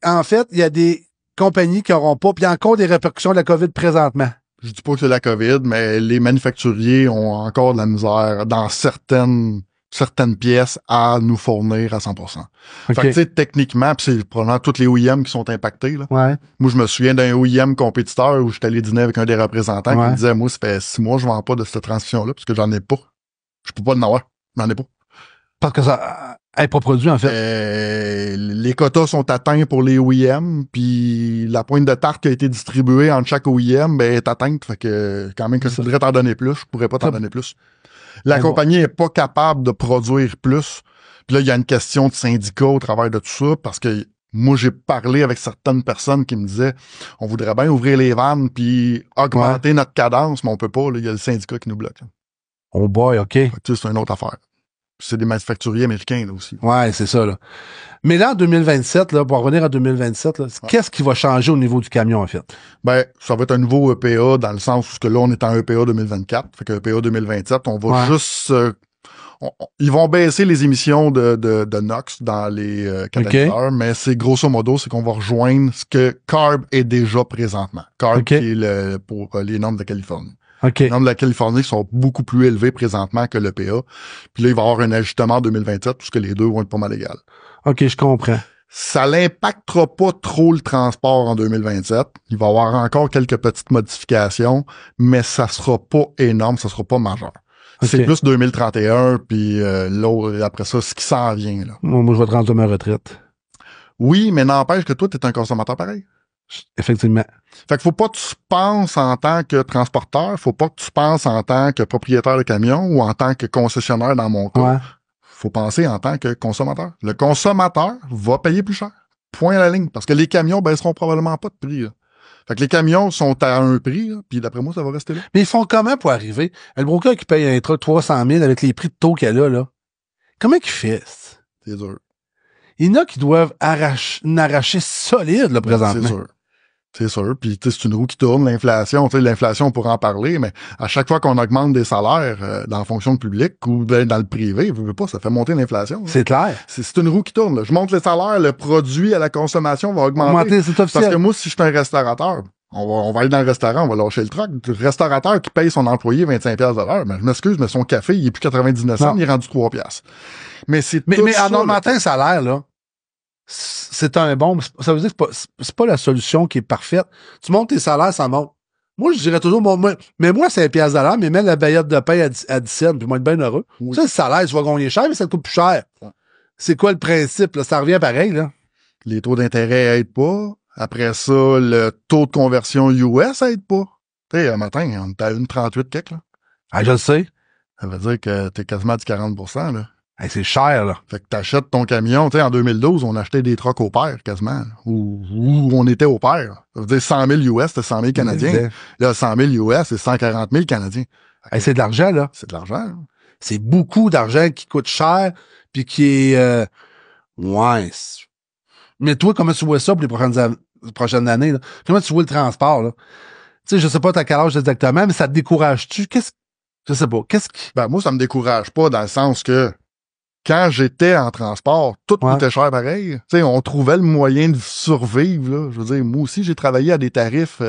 en fait, il y a des compagnies qui n'auront pas, puis il y a encore des répercussions de la COVID présentement. Je dis pas que c'est la COVID, mais les manufacturiers ont encore de la misère dans certaines pièces à nous fournir à 100%. Okay. Fait que, tu sais, techniquement, pis c'est probablement tous les OEM qui sont impactés, là. Ouais. Moi, je me souviens d'un OEM compétiteur où j'étais allé dîner avec un des représentants qui me disait, moi, ça fait 6 mois, je vends pas de cette transmission-là parce que j'en ai pas. Je peux pas en avoir. J'en ai pas. Parce que ça n'est pas produit, en fait. Les quotas sont atteints pour les OEM, puis la pointe de tarte qui a été distribuée entre chaque OEM est atteinte. Fait que quand même que je voudrais t'en donner plus, je pourrais pas t'en donner plus. La compagnie est pas capable de produire plus. Puis là, il y a une question de syndicat au travers de tout ça, parce que moi, j'ai parlé avec certaines personnes qui me disaient on voudrait bien ouvrir les vannes puis augmenter notre cadence, mais on peut pas. Il y a le syndicat qui nous bloque. Là. Oh boy, OK. C'est une autre affaire. C'est des manufacturiers américains, là, aussi. Ouais, c'est ça, là. Mais là, en 2027, là, pour revenir à 2027, là, qu'est-ce qui va changer au niveau du camion, en fait? Ça va être un nouveau EPA dans le sens où là, on est en EPA 2024. Fait que EPA 2027, on va ils vont baisser les émissions de NOx dans les catalyseurs, mais c'est grosso modo, c'est qu'on va rejoindre ce que CARB est déjà présentement. CARB qui est pour les normes de Californie. Les normes de la Californie sont beaucoup plus élevées présentement que le PA. Puis là, il va y avoir un ajustement en 2027 puisque les deux vont être pas mal égales. OK, je comprends. Ça n'impactera pas trop le transport en 2027. Il va y avoir encore quelques petites modifications, mais ça sera pas énorme, ça sera pas majeur. C'est plus 2031, puis là, après ça, ce qui s'en vient. Là. Moi, je vais te rendre à ma retraite. Oui, mais n'empêche que toi, tu es un consommateur pareil. Effectivement. Fait que faut pas que tu penses en tant que transporteur, faut pas que tu penses en tant que propriétaire de camion ou en tant que concessionnaire dans mon cas. Ouais. Faut penser en tant que consommateur. Le consommateur va payer plus cher. Point à la ligne. Parce que les camions baisseront probablement pas de prix. Là. Fait que les camions sont à un prix, puis d'après moi, ça va rester là. Mais ils font comment pour arriver? Le broker qui paye un truck 300 000 avec les prix de taux qu'elle a, là. Comment il fait? C'est dur. Il y en a qui doivent arracher solide, là, présentement. C'est sûr. C'est sûr. Puis, tu sais, c'est une roue qui tourne, l'inflation. Tu sais, l'inflation, on pourra en parler, mais à chaque fois qu'on augmente des salaires dans la fonction publique ou dans le privé, je veux pas, ça fait monter l'inflation. C'est clair. C'est une roue qui tourne. Là. Je monte les salaires, le produit à la consommation va augmenter. C'est officiel. Parce que moi, si je suis un restaurateur, on va aller dans le restaurant, on va lâcher le truck. Le restaurateur qui paye son employé 25$ de l'heure, mais je m'excuse, mais son café, il est plus 99 cents, il est rendu 3$. Mais en augmentant le salaire, là, c'est un bon, ça veut dire que c'est pas la solution qui est parfaite. Tu montes tes salaires, ça monte. Moi, je dirais toujours, mais moi, c'est 5$ de l'heure, mais mets la baguette de pain à 10 cents, puis moi, être bien heureux. Oui. Ça, le salaire, tu vas gagner cher, mais ça te coûte plus cher. Ouais. C'est quoi le principe, là? Ça revient pareil, là. Les taux d'intérêt aident pas. Après ça, le taux de conversion US aide pas. Tu sais, un matin, on est à 1,38 quelque, là. Ah, je le sais. Ça veut dire que t'es quasiment à 40%, là. Hey, c'est cher, là. Fait que t'achètes ton camion, tu sais, en 2012, on achetait des trucks au pair, quasiment. Où on était au pair. Ça veut dire 100 000 US, c'était 100 000 Canadiens. Là, 100 000 US, c'est 140 000 Canadiens. Hey, c'est de l'argent, là. C'est de l'argent. Là. C'est beaucoup d'argent qui coûte cher, puis qui est... Ouais. Mais toi, comment tu vois ça pour les prochaines années, là? Comment tu vois le transport, là? Tu sais, je sais pas t'as quel âge exactement, mais ça te décourage-tu? Je sais pas. Qu'est-ce qui... Ben, moi, ça me décourage pas dans le sens que quand j'étais en transport, tout coûtait cher pareil. Tu sais, on trouvait le moyen de survivre, là. Je veux dire, moi aussi, j'ai travaillé à des tarifs... tu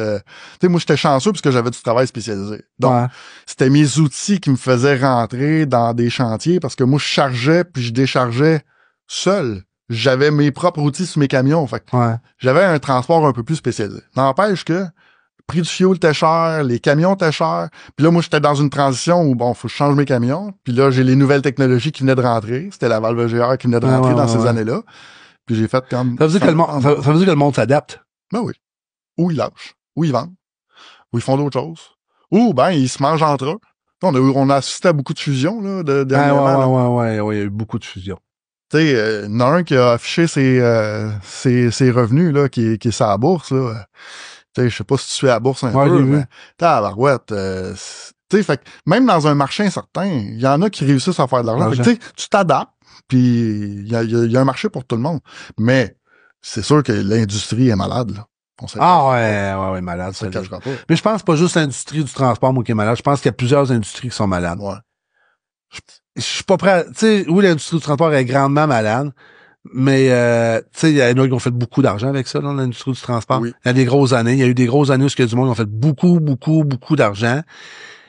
sais, moi, j'étais chanceux parce que j'avais du travail spécialisé. Donc, c'était mes outils qui me faisaient rentrer dans des chantiers parce que moi, je chargeais puis je déchargeais seul. J'avais mes propres outils sur mes camions. Fait que j'avais un transport un peu plus spécialisé. N'empêche que le prix du fioul était cher, les camions étaient chers. Puis là, moi, j'étais dans une transition où, bon, faut que je change mes camions. Puis là, j'ai les nouvelles technologies qui venaient de rentrer. C'était la valve GR qui venait de rentrer dans ces années-là. Puis j'ai fait comme... Ça veut dire que le monde s'adapte. Ben oui. Ou ils lâchent, ou ils vendent, ou ils font d'autres choses. Ou, ben, ils se mangent entre eux. On a assisté à beaucoup de fusions, là, dernièrement. Ouais, il y a eu beaucoup de fusions. Tu sais, il y en a un qui a affiché ses revenus, là, qui est sur la bourse, là. Tu sais, je sais pas si tu suis à la bourse un peu, mais tabarouette, tu sais, fait que même dans un marché incertain, il y en a qui réussissent à faire de l'argent. Tu sais, tu t'adaptes, puis il y a un marché pour tout le monde. Mais c'est sûr que l'industrie est malade, là. Ouais, malade. Ça mais je pense pas juste l'industrie du transport, moi, qui est malade. Je pense qu'il y a plusieurs industries qui sont malades. Ouais. Je suis pas prêt tu sais, oui, l'industrie du transport est grandement malade, mais tu sais, il y en a qui ont fait beaucoup d'argent avec ça, dans l'industrie du transport. Oui. Il y a des grosses années. Il y a eu des grosses années où il y a du monde qui ont fait beaucoup d'argent.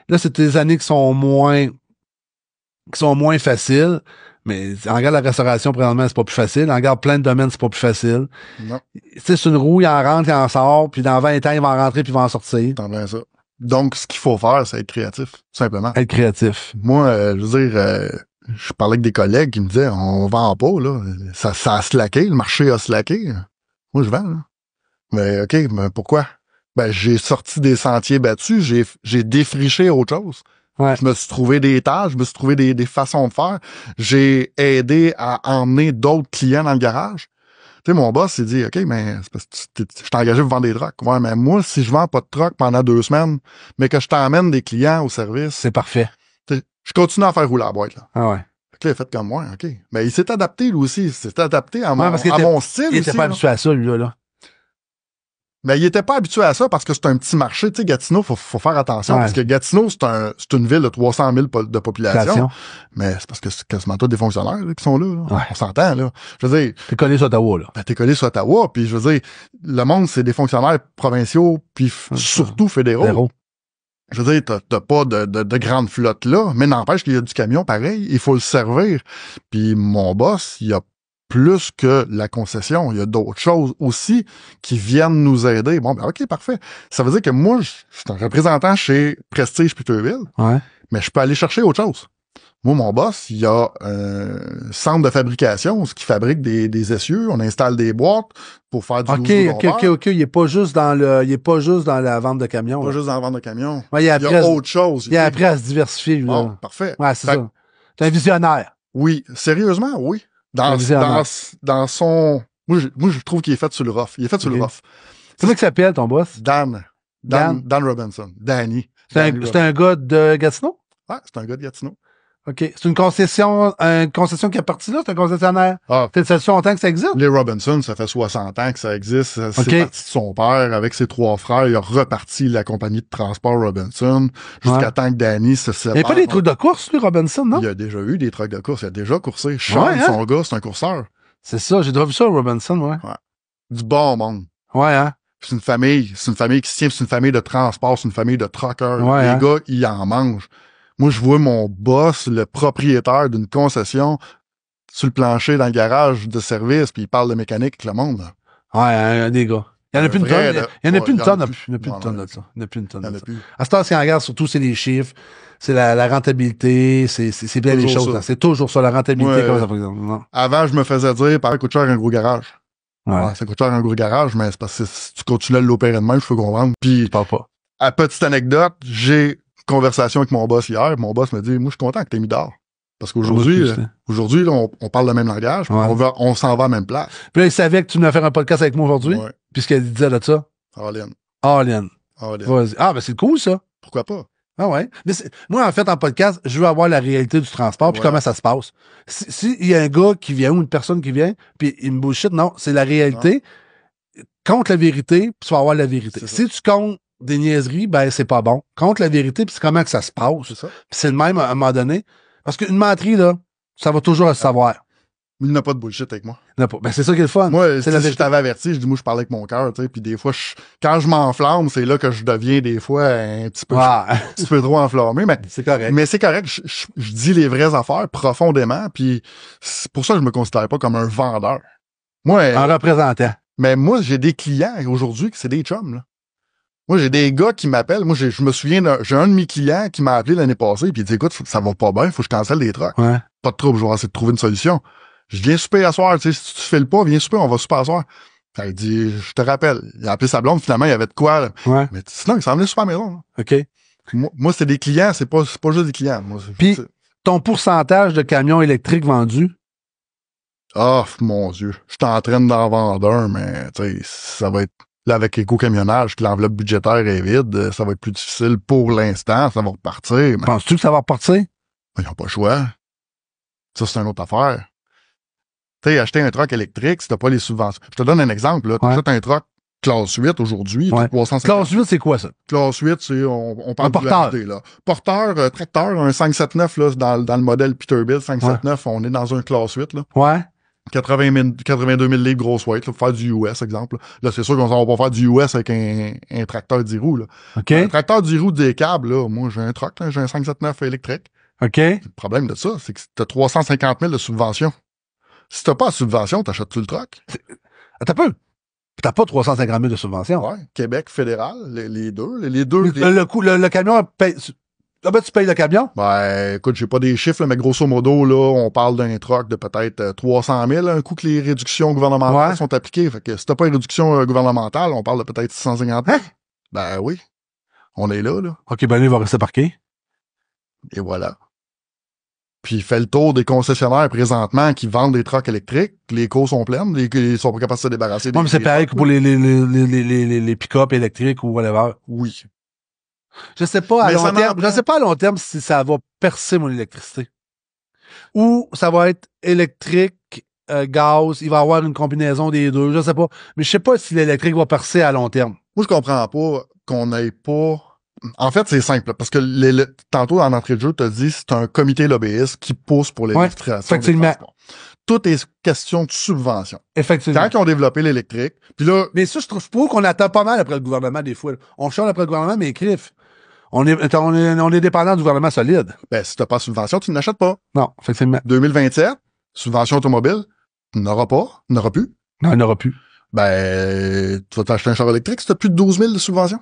Là, c'est des années qui sont moins faciles. Mais en regarde la restauration, présentement, c'est pas plus facile. En regarde plein de domaines, c'est pas plus facile. Non. Tu sais, c'est une roue, il en rentre, il en sort, puis dans 20 ans, il va en rentrer, puis il va en sortir. T'en bien ça. Donc, ce qu'il faut faire, c'est être créatif, tout simplement. Être créatif. Moi, je veux dire, je parlais avec des collègues qui me disaient, on vend pas, là. Ça a slacké, le marché a slacké. Moi, je vends, là. Mais, OK, mais pourquoi? Ben, j'ai sorti des sentiers battus, j'ai défriché autre chose. Ouais. Je me suis trouvé des tâches, je me suis trouvé des façons de faire. J'ai aidé à emmener d'autres clients dans le garage. Tu sais, mon boss s'est dit, OK, mais c'est parce que je t'ai engagé pour vendre des trucks. Ouais, mais moi, si je vends pas de truck pendant 2 semaines, mais que je t'emmène des clients au service. C'est parfait. Je continue à faire rouler la boîte, là. Ah ouais. Fait que là, il a fait comme moi, OK. Mais il s'est adapté, lui aussi. Il s'est adapté à mon style. Il était pas habitué à ça, lui, là. Mais il était pas habitué à ça parce que c'est un petit marché. Tu sais, Gatineau, faut faire attention Ouais. parce que Gatineau, c'est une ville de 300 000 de population. Mais c'est parce que c'est quasiment tous des fonctionnaires là, qui sont là. Ouais. On s'entend, là. Je veux dire, T'es collé sur Ottawa, là. ben, t'es collé sur Ottawa, puis je veux dire, le monde, c'est des fonctionnaires provinciaux, puis surtout fédéraux. Zéro. Je veux dire, t'as pas de grande flotte là, mais n'empêche qu'il y a du camion pareil, il faut le servir. Puis mon boss, il y a plus que la concession, il y a d'autres choses aussi qui viennent nous aider. Bon, ben ok, parfait. Ça veut dire que moi, je suis un représentant chez Prestige Peterville, Ouais. mais je peux aller chercher autre chose. Moi, mon boss, il y a un centre de fabrication, ce qui fabrique des essieux. On installe des boîtes pour faire du 12 longueurs. OK. Il est pas juste dans la vente de camions. Pas là. juste dans la vente de camions. Ouais, il Il y a a autre chose. Il a appris à se diversifier, lui, Bon, là. parfait. Ouais, c'est Fait ça. T'es un visionnaire. Oui, sérieusement, oui. Un visionnaire. Dans son... Moi, je trouve qu'il est fait sur le rough. Il est fait sur le Ok. rough. Comment il s'appelle, ton boss? Dan Robinson. Danny. C'est un gars de Gatineau? Ouais, c'est un gars de Gatineau. OK. C'est une concession qui est partie là? C'est un concessionnaire? Ah, Ça fait longtemps que ça existe? les Robinson, ça fait 60 ans que ça existe. C'est Ok. parti de son père avec ses 3 frères. Il a reparti la compagnie de transport Robinson jusqu'à Ouais. temps que Danny se Il sépare. n'y a pas des trucs de course, lui, Robinson, non? Il a déjà eu des trucks de course. Il a déjà coursé. Sean, Ouais, hein? son gars, c'est un courseur. C'est ça, j'ai déjà vu ça, Robinson, ouais. Du bon monde. Ouais, hein? C'est une famille qui se tient, c'est une famille de transport, c'est une famille de truckers. Ouais, Les hein? gars, ils en mangent. Moi, je vois mon boss, le propriétaire d'une concession, sur le plancher dans le garage de service, puis il parle de mécanique avec le monde. Là. Ouais, un des gars. Il y en a plus une Vrai, tonne. là. Il y en a Ouais, plus une il y en a tonne. plus. Il y en a plus Non, une tonne non, de ça. Il y en a plus une tonne Il y en de a ça. plus. À ce temps, si on regarde, surtout, c'est les chiffres, c'est la rentabilité, c'est bien les Toujours choses. ça. là. C'est toujours ça, la rentabilité, Ouais. comme ça, par exemple. Non. Avant, je me faisais dire, ça coûte cher un gros garage. Ouais. Ouais, ça coûte cher un gros garage, mais c'est parce que si tu continues à l'opérer de même, je peux comprendre. Puis, Je parle pas. à petite anecdote, j'ai une conversation avec mon boss hier. Mon boss me dit, moi, je suis content que t'aies mis d'or. Parce qu'aujourd'hui, là, on parle le même langage, Ouais. on s'en va à la même place. Puis là, il savait que tu venais faire un podcast avec moi aujourd'hui, Ouais. puisqu'il disait de ça. All in. All in. All in. Vas-y. Ah, ben c'est cool, ça. Pourquoi pas? Ah ouais. Mais moi, en fait, en podcast, je veux avoir la réalité du transport puis Voilà. comment ça se passe. Si il y a un gars qui vient ou une personne qui vient, puis il me bullshit, non, c'est la réalité. Contre la vérité, puis tu vas avoir la vérité. C'est ça. Si tu comptes des niaiseries, ben c'est pas bon. Contre la vérité, puis c'est comment que ça se passe. C'est ça. Puis c'est le même à un moment donné. Parce qu'une menterie, là, ça va toujours se savoir. Il n'a pas de bullshit avec moi. Il n'y en a pas. Ben c'est ça qui est le fun. Moi, c'est la si je vérité. t'avais averti, je dis, moi, je parlais avec mon cœur, tu sais, puis des fois, quand je m'enflamme, c'est là que je deviens des fois un petit peu, Ah, un petit peu trop enflammé, c'est correct. mais c'est correct. Je dis les vraies affaires profondément, puis c'est pour ça que je me considère pas comme un vendeur. Moi, En représentant. mais moi, j'ai des clients aujourd'hui qui c'est des chums, là. Moi, j'ai des gars qui m'appellent. Moi, je me souviens, j'ai un de mes clients qui m'a appelé l'année passée, puis il dit, écoute, ça va pas bien, faut que je cancelle des trucks. Ouais. Pas de trouble, je vais essayer de trouver une solution. Je viens souper à soir, tu sais, si tu fais le pas, viens souper, on va souper à soir. Il dit, je te rappelle. Il a appelé sa blonde, finalement, il y avait de quoi, là. Ouais. Mais sinon, il s'en venait souper à la maison, là. OK. Moi, c'est des clients, c'est pas juste des clients. Moi, Puis- c'est- Ton pourcentage de camions électriques vendus, oh, mon Dieu. Je suis en train d'en vendre un, mais, tu sais, ça va être, là, avec éco-camionnage, que l'enveloppe budgétaire est vide, ça va être plus difficile pour l'instant, ça va repartir, mais penses-tu que ça va repartir? ils n'ont pas le choix. Ça, c'est une autre affaire. Tu sais, acheter un truck électrique, si t'as pas les subventions. Je te donne un exemple, là. Ouais. T'achètes un truck classe 8 aujourd'hui, Ouais. 350. Classe 8, c'est quoi ça? Classe 8, c'est, on parle Un porteur. de là. Porteur, tracteur, un 579, là, dans le modèle Peterbilt 579, on est dans un classe 8, là. Ouais. 82 000 livres grosse weight, là, pour faire du US, exemple. Là, c'est sûr qu'on s'en va pas faire du US avec un tracteur 10 roues, là. OK. Un tracteur 10 roues des câbles, là, moi, j'ai un truck, là, j'ai un 579 électrique. OK. Le problème de ça, c'est que t'as 350 000 de subvention. Si t'as pas de subvention, t'achètes-tu le truck? Attends un peu. T'as pas 350 000 de subvention. Ouais. Québec fédéral, les deux. Les deux. Le camion paye. Ah ben, tu payes le camion? Ben, écoute, j'ai pas des chiffres, là, mais grosso modo, là, on parle d'un truck de peut-être 300 000, un coup que les réductions gouvernementales Ouais. sont appliquées. Fait que si t'as pas une réduction gouvernementale, on parle de peut-être 650 000. Hein? Ben oui. On est là. OK, ben là, il va rester parqué. Et voilà. Puis il fait le tour des concessionnaires présentement qui vendent des trucks électriques. Les cours sont pleines. Ils sont pas capables de se débarrasser Moi, mais c'est des pareil que trucks, pour là. les pick-up électriques ou whatever. Oui. Je sais pas à Mais long ça n'en terme. Je prend. sais pas à long terme si ça va percer mon électricité. Ou ça va être électrique gaz, il va y avoir une combinaison des deux, je sais pas. Mais je sais pas si l'électrique va percer à long terme. Moi, je comprends pas qu'on n'ait pas... En fait, c'est simple, parce que tantôt, dans l'entrée de jeu, tu as dit c'est un comité lobbyiste qui pousse pour l'électrification des transports. Tout est question de subvention. Effectivement. Quand ils ont développé l'électrique, puis là... Mais ça, je trouve pas qu'on attend pas mal après le gouvernement, des fois. On chante après le gouvernement, mais crif. On est dépendant du gouvernement solide. Ben, si t'as pas de subvention, tu n'achètes pas. Non, effectivement. 2027, subvention automobile, tu n'auras pas, tu n'auras plus. Non, il n'y aura plus. Ben, tu vas t'acheter un char électrique si t'as plus de 12 000 de subvention.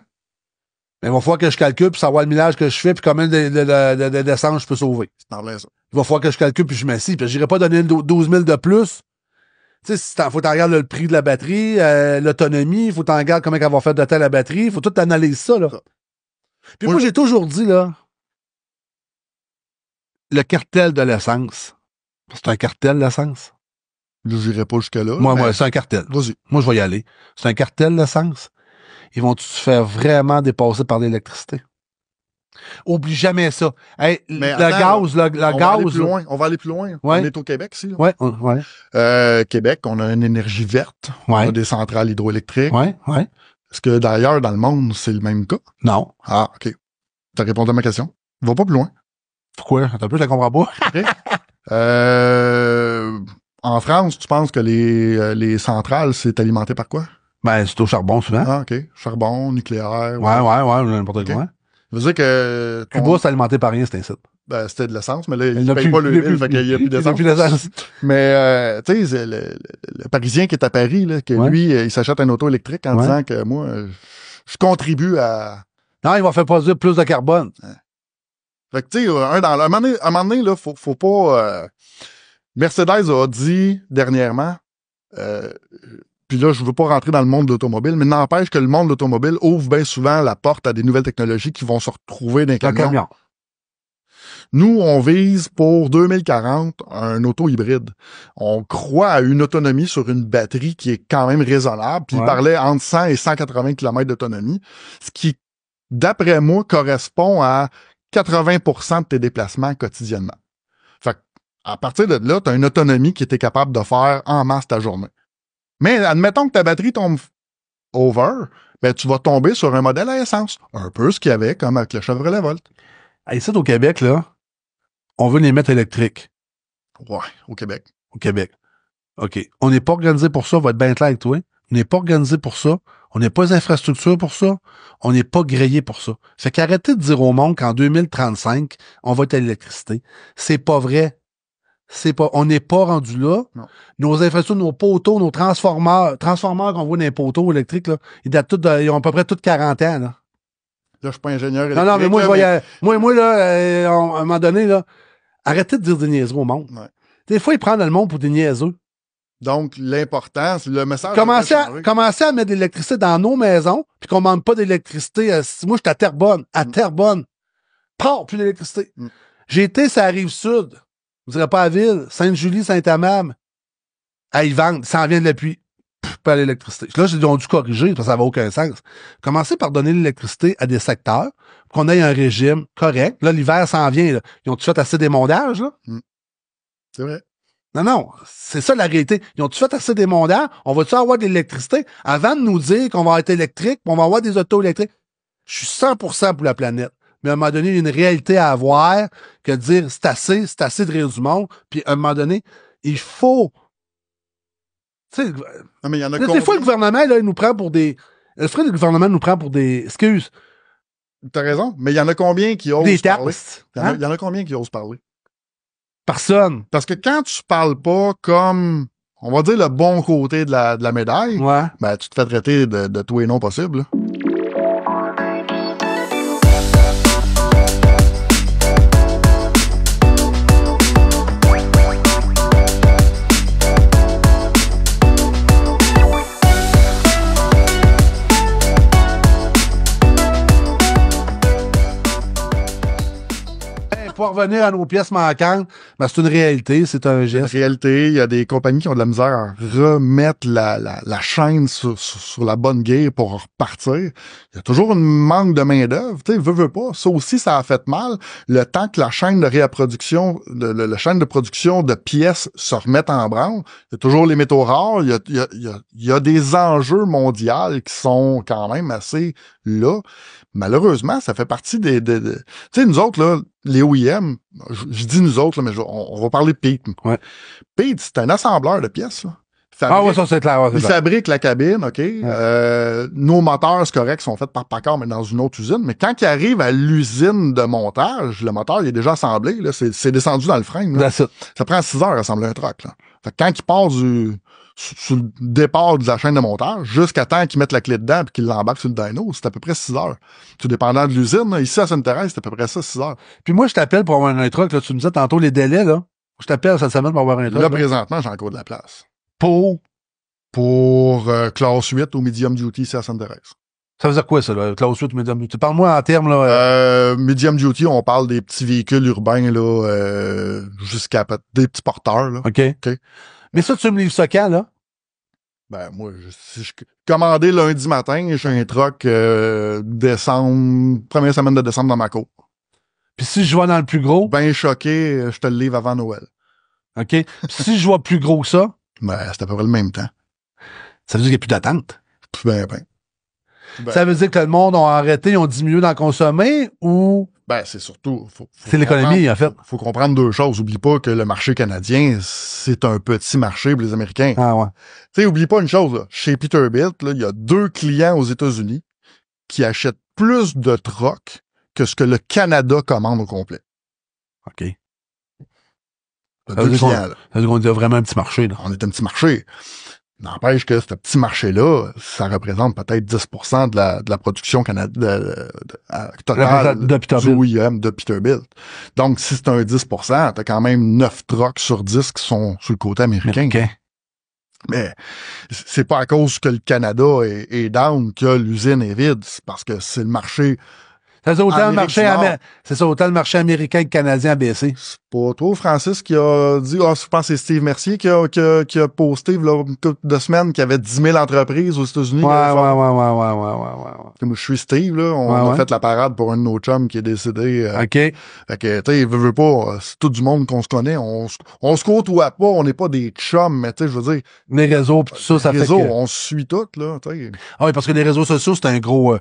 Mais il va falloir que je calcule puis savoir le millage que je fais puis combien d'essence je peux sauver. C'est en l'air, ça. Il va falloir que je calcule puis je m'assieds. Puis j'irai pas donner 12 000 de plus. Tu sais, faut t'en regarder le prix de la batterie, l'autonomie, faut t'en regarder comment elle va faire de temps la batterie, faut tout analyser ça, là. Puis moi, j'ai toujours dit, là, le cartel de l'essence. C'est un cartel, l'essence? Là, j'irai pas jusque-là. Moi, c'est un cartel. Vas-y. Moi, je vais y aller. C'est un cartel, l'essence. Ils vont-tu se faire vraiment dépasser par l'électricité? Oublie jamais ça. Hey, mais le attends, gaz, le on gaz. Va aller plus loin. On va aller plus loin. Ouais. On est au Québec, ici. Là. Ouais. Québec, on a une énergie verte. Ouais. On a des centrales hydroélectriques. Ouais. Est-ce que d'ailleurs, dans le monde, c'est le même cas? Non. Ah, OK. T'as répondu à ma question. Va pas plus loin. Pourquoi? Attends un peu, je la comprends pas. Okay. En France, tu penses que les centrales, c'est alimenté par quoi? Ben, c'est au charbon, souvent. Ah, OK. Charbon, nucléaire. Ouais, n'importe quoi. Ça veut dire que... Cuba, c'est alimenté par rien, c'est incite. Ben, c'était de l'essence, mais là, il paye pas le fait qu'il y a plus d'essence. Mais, tu sais, le Parisien qui est à Paris, là, que lui, il s'achète un auto électrique en disant que moi, je contribue à... Non, il va faire produire plus de carbone. Ouais. Fait que, tu sais, à un moment donné, là, faut pas... Mercedes a dit dernièrement, puis là, je veux pas rentrer dans le monde de l'automobile, mais n'empêche que le monde de l'automobile ouvre bien souvent la porte à des nouvelles technologies qui vont se retrouver dans les camions. Nous, on vise pour 2040 un auto hybride. On croit à une autonomie sur une batterie qui est quand même raisonnable. Puis il parlait entre 100 et 180 km d'autonomie, ce qui, d'après moi, correspond à 80% de tes déplacements quotidiennement. Fait que, à partir de là, tu as une autonomie qui était capable de faire en masse ta journée. Mais admettons que ta batterie tombe over, ben tu vas tomber sur un modèle à essence. Un peu ce qu'il y avait comme avec le Chevrolet Volt. Ici, au Québec, là, on veut les mettre électriques. Ouais, au Québec. Au Québec. OK. On n'est pas organisé pour ça, on va être bien clair avec toi. On n'est pas organisé pour ça. On n'a pas les infrastructures pour ça. On n'est pas grillé pour ça. Fait qu'arrêtez de dire au monde qu'en 2035, on va être à l'électricité. C'est pas vrai. On n'est pas rendu là. Non. Nos infrastructures, nos poteaux, nos transformeurs qu'on voit dans les poteaux électriques, là, ils ont à peu près tous 40 ans, là. Là, je suis pas ingénieur électrique. Non, mais moi, moi, là, à un moment donné, là, arrêtez de dire des niaiseries au monde. Ouais. Des fois, ils prennent le monde pour des niaiseux. Donc, l'important, c'est le message. Commencez à mettre de l'électricité dans nos maisons, puis qu'on ne manque pas d'électricité. Moi, je suis à Terrebonne. À Terrebonne. Plus d'électricité. J'ai été sur la Rive-Sud. Vous direz pas à Ville. Sainte-Julie, Saint-Amand. Ils vendent. Ça en vient de l'appui. Pas l'électricité. Là, ils ont dû corriger parce que ça n'avait aucun sens. Commencez par donner l'électricité à des secteurs pour qu'on ait un régime correct. Là, l'hiver s'en vient. Là. Ils ont-tu fait assez d'émondages, là? C'est vrai. Non. C'est ça la réalité. Ils ont-tu fait assez d'émondages? On va-tu avoir de l'électricité avant de nous dire qu'on va être électrique, qu'on va avoir des autos électriques? Je suis 100% pour la planète. Mais à un moment donné, il y a une réalité à avoir que de dire c'est assez de rire du monde. Puis à un moment donné, il faut... Tu sais, non, mais il y en a des fois, le gouvernement, là, il nous prend pour des... Le gouvernement nous prend pour des... Excuse. T'as raison, mais il y en a combien qui osent des parler? taxes. Il y en a combien qui osent parler? Personne. Parce que quand tu parles pas comme, on va dire, le bon côté de la médaille, ben, tu te fais traiter de tout et non possible. Là. va revenir à nos pièces manquantes. Ben, c'est une réalité, c'est un En geste. réalité, il y a des compagnies qui ont de la misère à remettre la chaîne sur la bonne guerre pour repartir. Il y a toujours un manque de main-d'œuvre. Tu sais, veux pas. Ça aussi, ça a fait mal. Le temps que la chaîne de réapproduction, la chaîne de production de pièces se remette en branle, il y a toujours les métaux rares. Il y a des enjeux mondiaux qui sont quand même assez là. Malheureusement, ça fait partie des tu sais, nous autres, là, les OEM, je dis nous autres, là, mais on va parler de Pete. Ouais. Pete, c'est un assembleur de pièces, là. Ah ouais, ça c'est clair. Ouais, Il fabrique la cabine, OK? Nos moteurs, c'est correct, sont faits par Packard, mais dans une autre usine. Mais quand il arrive à l'usine de montage, le moteur, il est déjà assemblé, là. C'est descendu dans le frame, là. Ça prend 6 heures à assembler un truck, là. Fait que quand il part sur le départ de la chaîne de montage, jusqu'à temps qu'ils mettent la clé dedans et qu'ils l'embarquent sur le dyno, c'est à peu près 6 heures. Tout dépendant de l'usine, là, ici à Sainte-Thérèse, c'est à peu près ça, 6 heures. Puis moi, je t'appelle pour avoir un truck, là. Tu me disais tantôt les délais, là. Je t'appelle cette semaine pour avoir un truck. Là, présentement, j'ai encore de la place. Pour classe 8 au medium duty ici à Sainte-Thérèse. Ça veut dire quoi, ça, là? Classe 8, medium duty. Parle-moi en termes, là. Medium duty, on parle des petits véhicules urbains, là, jusqu'à des petits porteurs, là. OK. Mais ça, tu me livres ça quand, là? Ben, moi, si je commandais lundi matin, j'ai un truck première semaine de décembre dans ma cour. Puis si je vois dans le plus gros? Ben choqué, je te le livre avant Noël. OK. Puis si je vois plus gros que ça? Ben, c'est à peu près le même temps. Ça veut dire qu'il n'y a plus d'attente? Ben. Ça veut dire que le monde a arrêté, ils ont diminué d'en consommer ou... Ben, c'est surtout... c'est l'économie, en fait. Faut comprendre deux choses. Oublie pas que le marché canadien, c'est un petit marché pour les Américains. Ah ouais. Tu sais, oublie pas une chose, là. Chez Peterbilt, là, il y a 2 clients aux États-Unis qui achètent plus de trucks que ce que le Canada commande au complet. OK. Ça veut dire qu'on a vraiment un petit marché, là. On est un petit marché. N'empêche que ce petit marché-là, ça représente peut-être 10% de la production totale du OEM de Peterbilt. Donc, si c'est un 10%, t'as quand même 9 trucks sur 10 qui sont sur le côté américain. Okay. Mais c'est pas à cause que le Canada est down que l'usine est vide. C'est parce que c'est le marché... C'est ça, autant le marché américain que canadien a baissé. C'est pas trop Francis qui a dit, je pense que c'est Steve Mercier qui a posté là, une couple de semaines qu'il y avait 10 000 entreprises aux États-Unis. Ouais. Moi, je suis Steve, là. On a fait la parade pour un de nos chums qui est décédé. OK. Fait que, tu sais, veut pas, c'est tout du monde qu'on se connaît. On se côtoie pas, on n'est pas des chums, mais tu sais, je veux dire. Les réseaux pis tout ça, ça fait que... on se suit toutes, là, tu sais. Ah oui, parce que les réseaux sociaux, c'est un gros...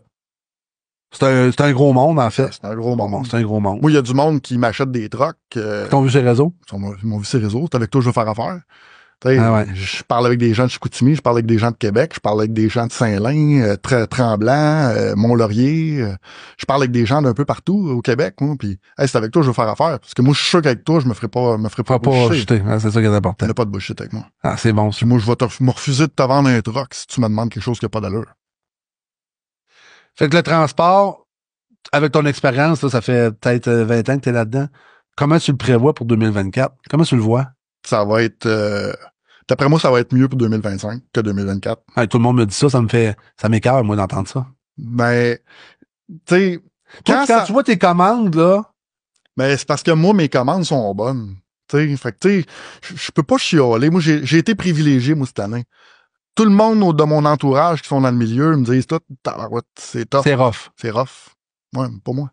C'est un gros monde, en fait. C'est un gros monde. C'est un gros monde. Moi, il y a du monde qui m'achète des trucks. Ils t'ont vu ces réseaux? Ils m'ont vu ces réseaux. C'est avec toi que je veux faire affaire. Ouais. Je parle avec des gens de Chicoutimi, je parle avec des gens de Québec, je parle avec des gens de Saint-Lin, Tremblant, Mont-Laurier. Je parle avec des gens d'un peu partout au Québec, moi. Puis, c'est avec toi que je veux faire affaire. Parce que moi, je suis sûr qu'avec toi, je me ferai pas bullshiter. C'est ça qui est important. Il n'y a pas de bullshit avec moi. Ah, c'est bon. Puis moi, je vais me refuser de te vendre un truck si tu me demandes quelque chose qui n'a pas d'allure. Fait que le transport, avec ton expérience, là, ça fait peut-être 20 ans que tu es là-dedans. Comment tu le prévois pour 2024? Comment tu le vois? Ça va être... d'après moi, ça va être mieux pour 2025 que 2024. Hey, tout le monde me dit ça, ça m'écoeure, moi, d'entendre ça. Ben, tu sais... Quand tu vois tes commandes, là... Ben, c'est parce que moi, mes commandes sont bonnes. Tu sais, fait que, tu sais, je peux pas chialer. Moi, j'ai été privilégié, moi, cette année. Tout le monde de mon entourage qui sont dans le milieu me disent tout, c'est tough. C'est rough. C'est rough. Ouais, pas moi.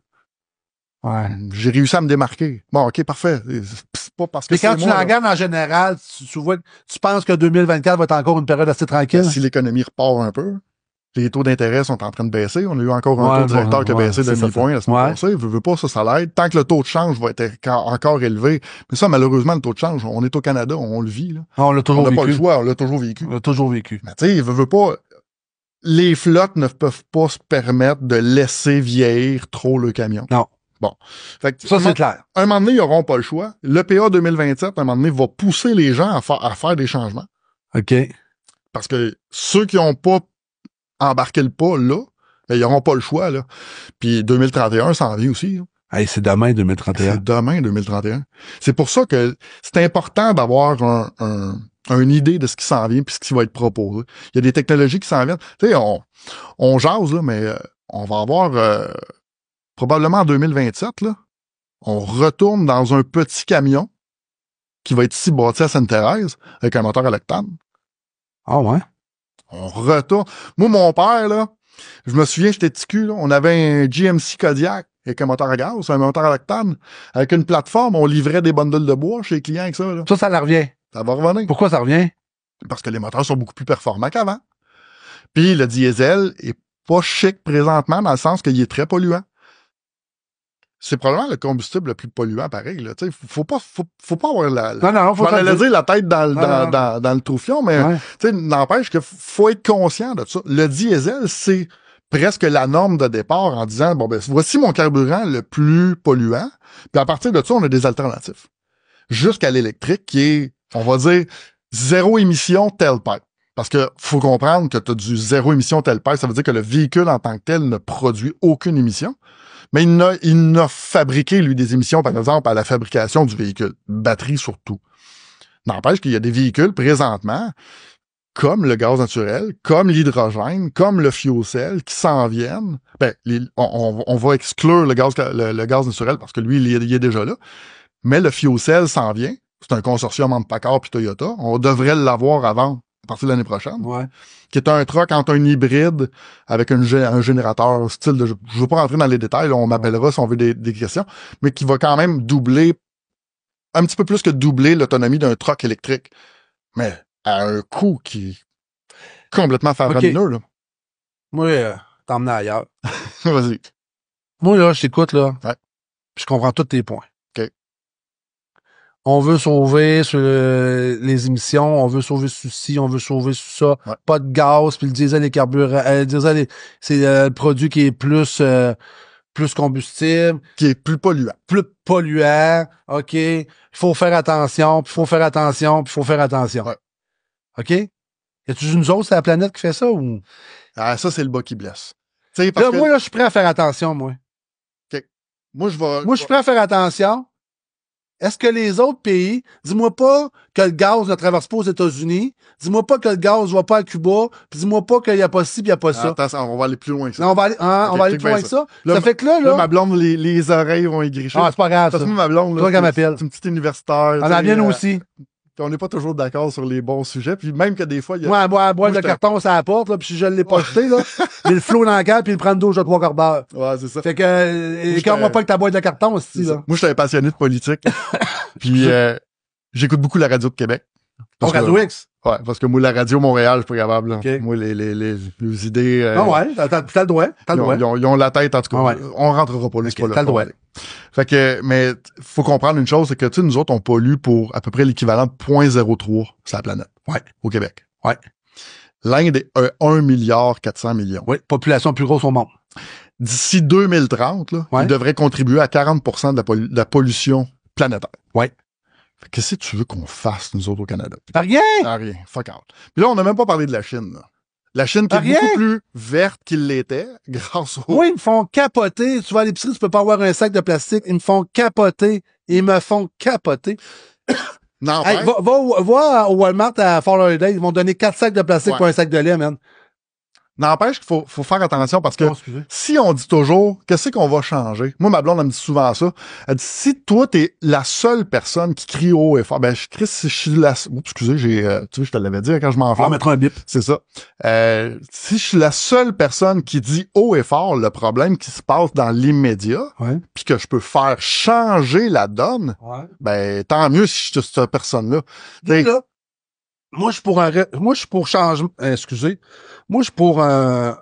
Ouais. J'ai réussi à me démarquer. Bon, OK, parfait. C'est pas parce que c'est quand tu la regardes en général, tu vois, tu penses que 2024 va être encore une période assez tranquille? Si l'économie repart un peu, les taux d'intérêt sont en train de baisser. On a eu encore un taux directeur qui a baissé de demi-point la semaine passée. Veut pas, ça l'aide. Tant que le taux de change va être encore élevé. Mais ça, malheureusement, le taux de change, on est au Canada, on le vit, là. On l'a toujours vécu. On n'a pas le choix, on l'a toujours vécu. On l'a toujours vécu. Mais tu sais, veut pas... Les flottes ne peuvent pas se permettre de laisser vieillir trop le camion. Non. Bon. Fait que, ça, c'est clair. Un moment donné, ils n'auront pas le choix. L'EPA 2027, un moment donné, va pousser les gens à faire des changements. OK. Parce que ceux qui n'ont pas embarqué le pas, là, ben, ils n'auront pas le choix, là. Puis 2031 s'en vient aussi. Hey, c'est demain, 2031. C'est demain, 2031. C'est pour ça que c'est important d'avoir une idée de ce qui s'en vient puis ce qui va être proposé. Il y a des technologies qui s'en viennent. Tu sais, on jase, là, mais on va avoir probablement en 2027, là, On retourne dans un petit camion qui va être ici bâti à Sainte-Thérèse avec un moteur à l'octane. Ah ouais? On retourne. Moi, mon père, là, je me souviens, j'étais petit cul, là, on avait un GMC Kodiak avec un moteur à gaz, un moteur à l'octane. Avec une plateforme, on livrait des bundles de bois chez les clients avec ça. Là. Ça la revient. Ça va revenir. Pourquoi ça revient? Parce que les moteurs sont beaucoup plus performants qu'avant. Puis le diesel est pas chic présentement dans le sens qu'il est très polluant. C'est probablement le combustible le plus polluant, pareil. Là. Faut pas avoir la Non, faut je dire la tête dans le troufion, mais ouais. N'empêche qu'il faut être conscient de ça. Le diesel, c'est presque la norme de départ en disant, bon, ben, voici mon carburant le plus polluant. Puis à partir de ça, on a des alternatives. Jusqu'à l'électrique qui est, on va dire, zéro émission tailpipe. Parce que faut comprendre que tu as du zéro émission tailpipe, ça veut dire que le véhicule en tant que tel ne produit aucune émission. Mais il n'a fabriqué, lui, des émissions, par exemple, à la fabrication du véhicule. Batterie surtout. N'empêche qu'il y a des véhicules présentement, comme le gaz naturel, comme l'hydrogène, comme le fuel cell, qui s'en viennent. Ben, on va exclure le gaz naturel parce que lui, il est déjà là. Mais le fuel cell s'en vient. C'est un consortium entre Packard et Toyota. On devrait l'avoir avant, à partir de l'année prochaine. Ouais. Qui est un truck entre un hybride avec un générateur style de... Je veux pas rentrer dans les détails, là, on m'appellera si on veut des questions, mais qui va quand même doubler, un petit peu plus que doubler l'autonomie d'un truck électrique. Mais à un coût qui est complètement faramineux, là. Moi, t'emmener ailleurs. Vas-y. Moi, là, je t'écoute, là. Ouais. Je comprends tous tes points. OK. On veut sauver sur les émissions, on veut sauver sur ci, on veut sauver sur ça. Ouais. Pas de gaz, puis le diesel est carburant. Le diesel, c'est le produit qui est plus combustible. Qui est plus polluant. Plus polluant. OK. Il faut faire attention, puis il faut faire attention, puis il faut faire attention. Ouais. OK? Y a-tu nous autres sur la planète qui fait ça ou? Ah, ça, c'est le bas qui blesse. T'sais, parce Là, que... moi, là, je suis prêt à faire attention, moi. Okay. Moi, je suis prêt à faire attention. Est-ce que les autres pays, dis-moi pas que le gaz ne traverse pas aux États-Unis, dis-moi pas que le gaz ne va pas à Cuba, puis dis-moi pas qu'il n'y a pas ci, puis il n'y a pas ça. Attends, on va aller plus loin que ça. Non, on va aller plus loin que ça. Là, ça fait que là... ma blonde, les oreilles vont égricher. Ah, c'est pas grave, Parce ça. que moi, ma blonde, là, qu'elle m'appelle. C'est une petite universitaire. On a bien aussi. On n'est pas toujours d'accord sur les bons sujets, puis même que des fois... Moi, elle boit de carton sur la porte, là, puis si je l'ai pas jeté, là, j'ai le flot dans le cœur, puis il prend une douche de 3 quarts d'heure. Ouais, c'est ça. Fait que, écarte-moi pas que ta boîte de carton, aussi, là. Moi, j'étais un passionné de politique. Puis, j'écoute beaucoup la radio de Québec. Radio X? Ouais, parce que moi, la radio Montréal, je suis pas capable, là. Okay. Moi, les idées... Ah ouais, t'as le droit. T'as le droit. Ils ont la tête, en tout cas. Ah ouais. On rentrera pas là, c'est pas là. T'as le droit. Fait que, mais, faut comprendre une chose, c'est que, tu sais, nous autres, on pollue pour à peu près l'équivalent de 0.03 sur la planète. Ouais. Au Québec. Ouais. L'Inde est 1,4 milliard. Oui, population plus grosse au monde. D'ici 2030, là, ouais. il devrait contribuer à 40% de la pollution planétaire. Ouais. Qu'est-ce que tu veux qu'on fasse, nous autres, au Canada? Rien! Rien. Fuck out. Puis là, on n'a même pas parlé de la Chine, là. La Chine qui est beaucoup plus verte qu'il l'était, grâce au... Oui, ils me font capoter. Tu vas à l'épicerie, tu peux pas avoir un sac de plastique. Ils me font capoter. Ils me font capoter. Non, hey, va au Walmart à Fort Lauderdale, ils vont donner 4 sacs de plastique pour un sac de lait, man. N'empêche qu'il faut faire attention parce que si on dit toujours qu'est-ce qu'on va changer, moi ma blonde elle me dit souvent ça, elle dit si toi t'es la seule personne qui crie haut et fort, ben je crie si je suis la, excusez tu sais je te l'avais dit quand je m'enflamme. On va mettre un bip. C'est ça. Si je suis la seule personne qui dit haut et fort le problème qui se passe dans l'immédiat, puis que je peux faire changer la donne, ben tant mieux si je suis cette personne-là. Moi, je suis pour changement, excusez. Moi, je suis pour un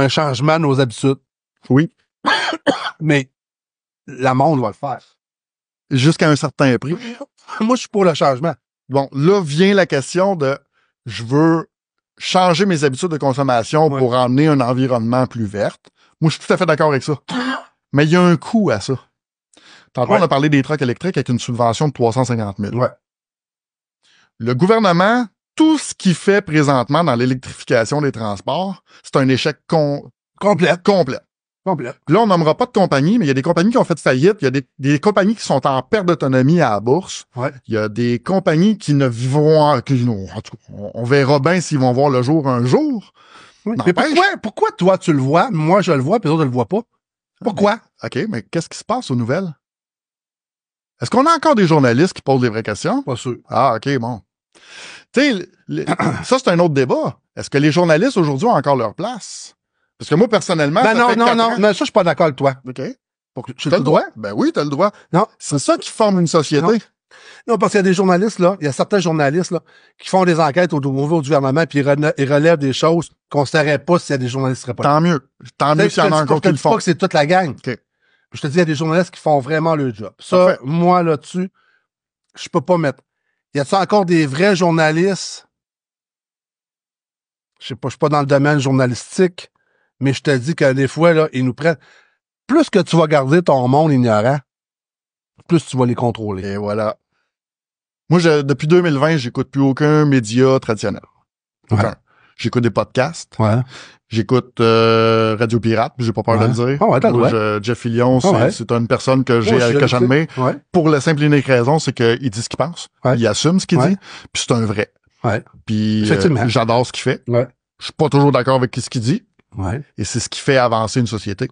changement de nos habitudes. Oui. Mais, la monde va le faire. Jusqu'à un certain prix. Moi, je suis pour le changement. Bon, là vient la question de, je veux changer mes habitudes de consommation pour emmener un environnement plus vert. Moi, je suis tout à fait d'accord avec ça. Mais il y a un coût à ça. Tantôt, on a parlé des trucks électriques avec une subvention de 350 000. Ouais. Le gouvernement, tout ce qu'il fait présentement dans l'électrification des transports, c'est un échec complet. Là, on nommera pas de compagnie, mais il y a des compagnies qui ont fait faillite. Il y a des compagnies qui sont en perte d'autonomie à la bourse. Ouais. Il y a des compagnies qui ne vont... En tout cas, on verra bien s'ils vont voir le jour un jour. Oui. Mais pourquoi toi, tu le vois, moi, je le vois, puis les autres ne le voient pas? Pourquoi? OK, mais qu'est-ce qui se passe aux nouvelles? Est-ce qu'on a encore des journalistes qui posent des vraies questions? Pas sûr. Ah, OK, bon. Tu sais, ça, c'est un autre débat. Est-ce que les journalistes aujourd'hui ont encore leur place? Parce que moi, personnellement... Ben non, ans... mais ça, je suis pas d'accord avec toi. OK. T'as le droit? Ben oui, t'as le droit. Non. C'est ça qui forme une société. Non, parce qu'il y a des journalistes, là, il y a certains journalistes, là, qui font des enquêtes au niveau du gouvernement, puis ils relèvent des choses qu'on ne saurait pas s'il y a des journalistes qui seraient pas là. Tant mieux. Tant mieux s'il y en a encore qui le font. Je te dis pas que c'est toute la gang. OK. Je te dis, il y a des journalistes qui font vraiment le job. Ça, Parfait. moi, là-dessus, je peux pas mettre. Y a-t-il encore des vrais journalistes? Je sais pas, je suis pas dans le domaine journalistique, mais je te dis que des fois, là, ils nous prennent. Plus que tu vas garder ton monde ignorant, plus tu vas les contrôler. Et voilà. Moi, depuis 2020, j'écoute plus aucun média traditionnel. Aucun. Ouais. J'écoute des podcasts. Ouais. J'écoute Radio Pirate, j'ai pas peur de le dire. Oh ouais, t'as le droit. Jeff Fillion, c'est une personne que j'admire. Ouais. Pour la simple et unique raison, c'est qu'il dit ce qu'il pense. Ouais. Il assume ce qu'il Ouais. dit, puis c'est un vrai. Ouais. Puis Effectivement. j'adore ce qu'il fait. Ouais. Je suis pas toujours d'accord avec ce qu'il dit, Ouais. et c'est ce qui fait avancer une société.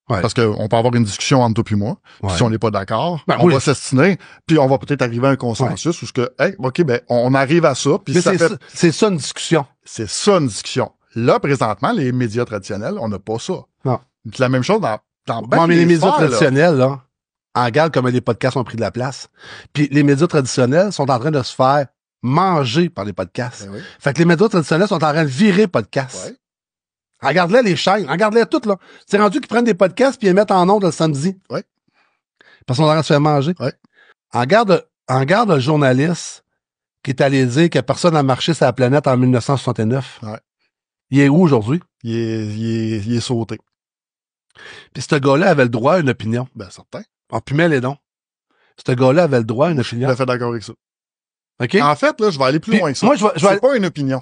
Ouais. Parce qu'on peut avoir une discussion entre toi et moi, puis Ouais. si on n'est pas d'accord, Ben on oui. va s'estiner, puis on va peut-être arriver à un consensus où ce que, hey, OK, ben, on arrive à ça, puis Mais ça fait... c'est ça une discussion. C'est ça une discussion. Là, présentement, les médias traditionnels, on n'a pas ça. Non. C'est la même chose dans ben Non, mais les médias sphères, là. traditionnels, là, en regarde comme les podcasts ont pris de la place. Puis les médias traditionnels sont en train de se faire manger par les podcasts. Ben oui. Fait que les médias traditionnels sont en train de virer podcasts. Ouais. Regarde-les, les chaînes. Regarde-les toutes, là. C'est rendu qu'ils prennent des podcasts puis ils les mettent en ondes le samedi. Ouais. Parce qu'on est en train de se faire manger. Ouais. En garde le journaliste qui est allé dire que personne n'a marché sur la planète en 1969. Ouais. Il est où aujourd'hui? Il est sauté. Puis ce gars-là avait le droit à une opinion. Ben, certain. En pumel les dons. Ce gars-là avait le droit à une Je suis opinion. tout à fait d'accord avec ça. OK? En fait, là, je vais aller plus Puis, loin que ça. moi, je vais C'est pas une opinion.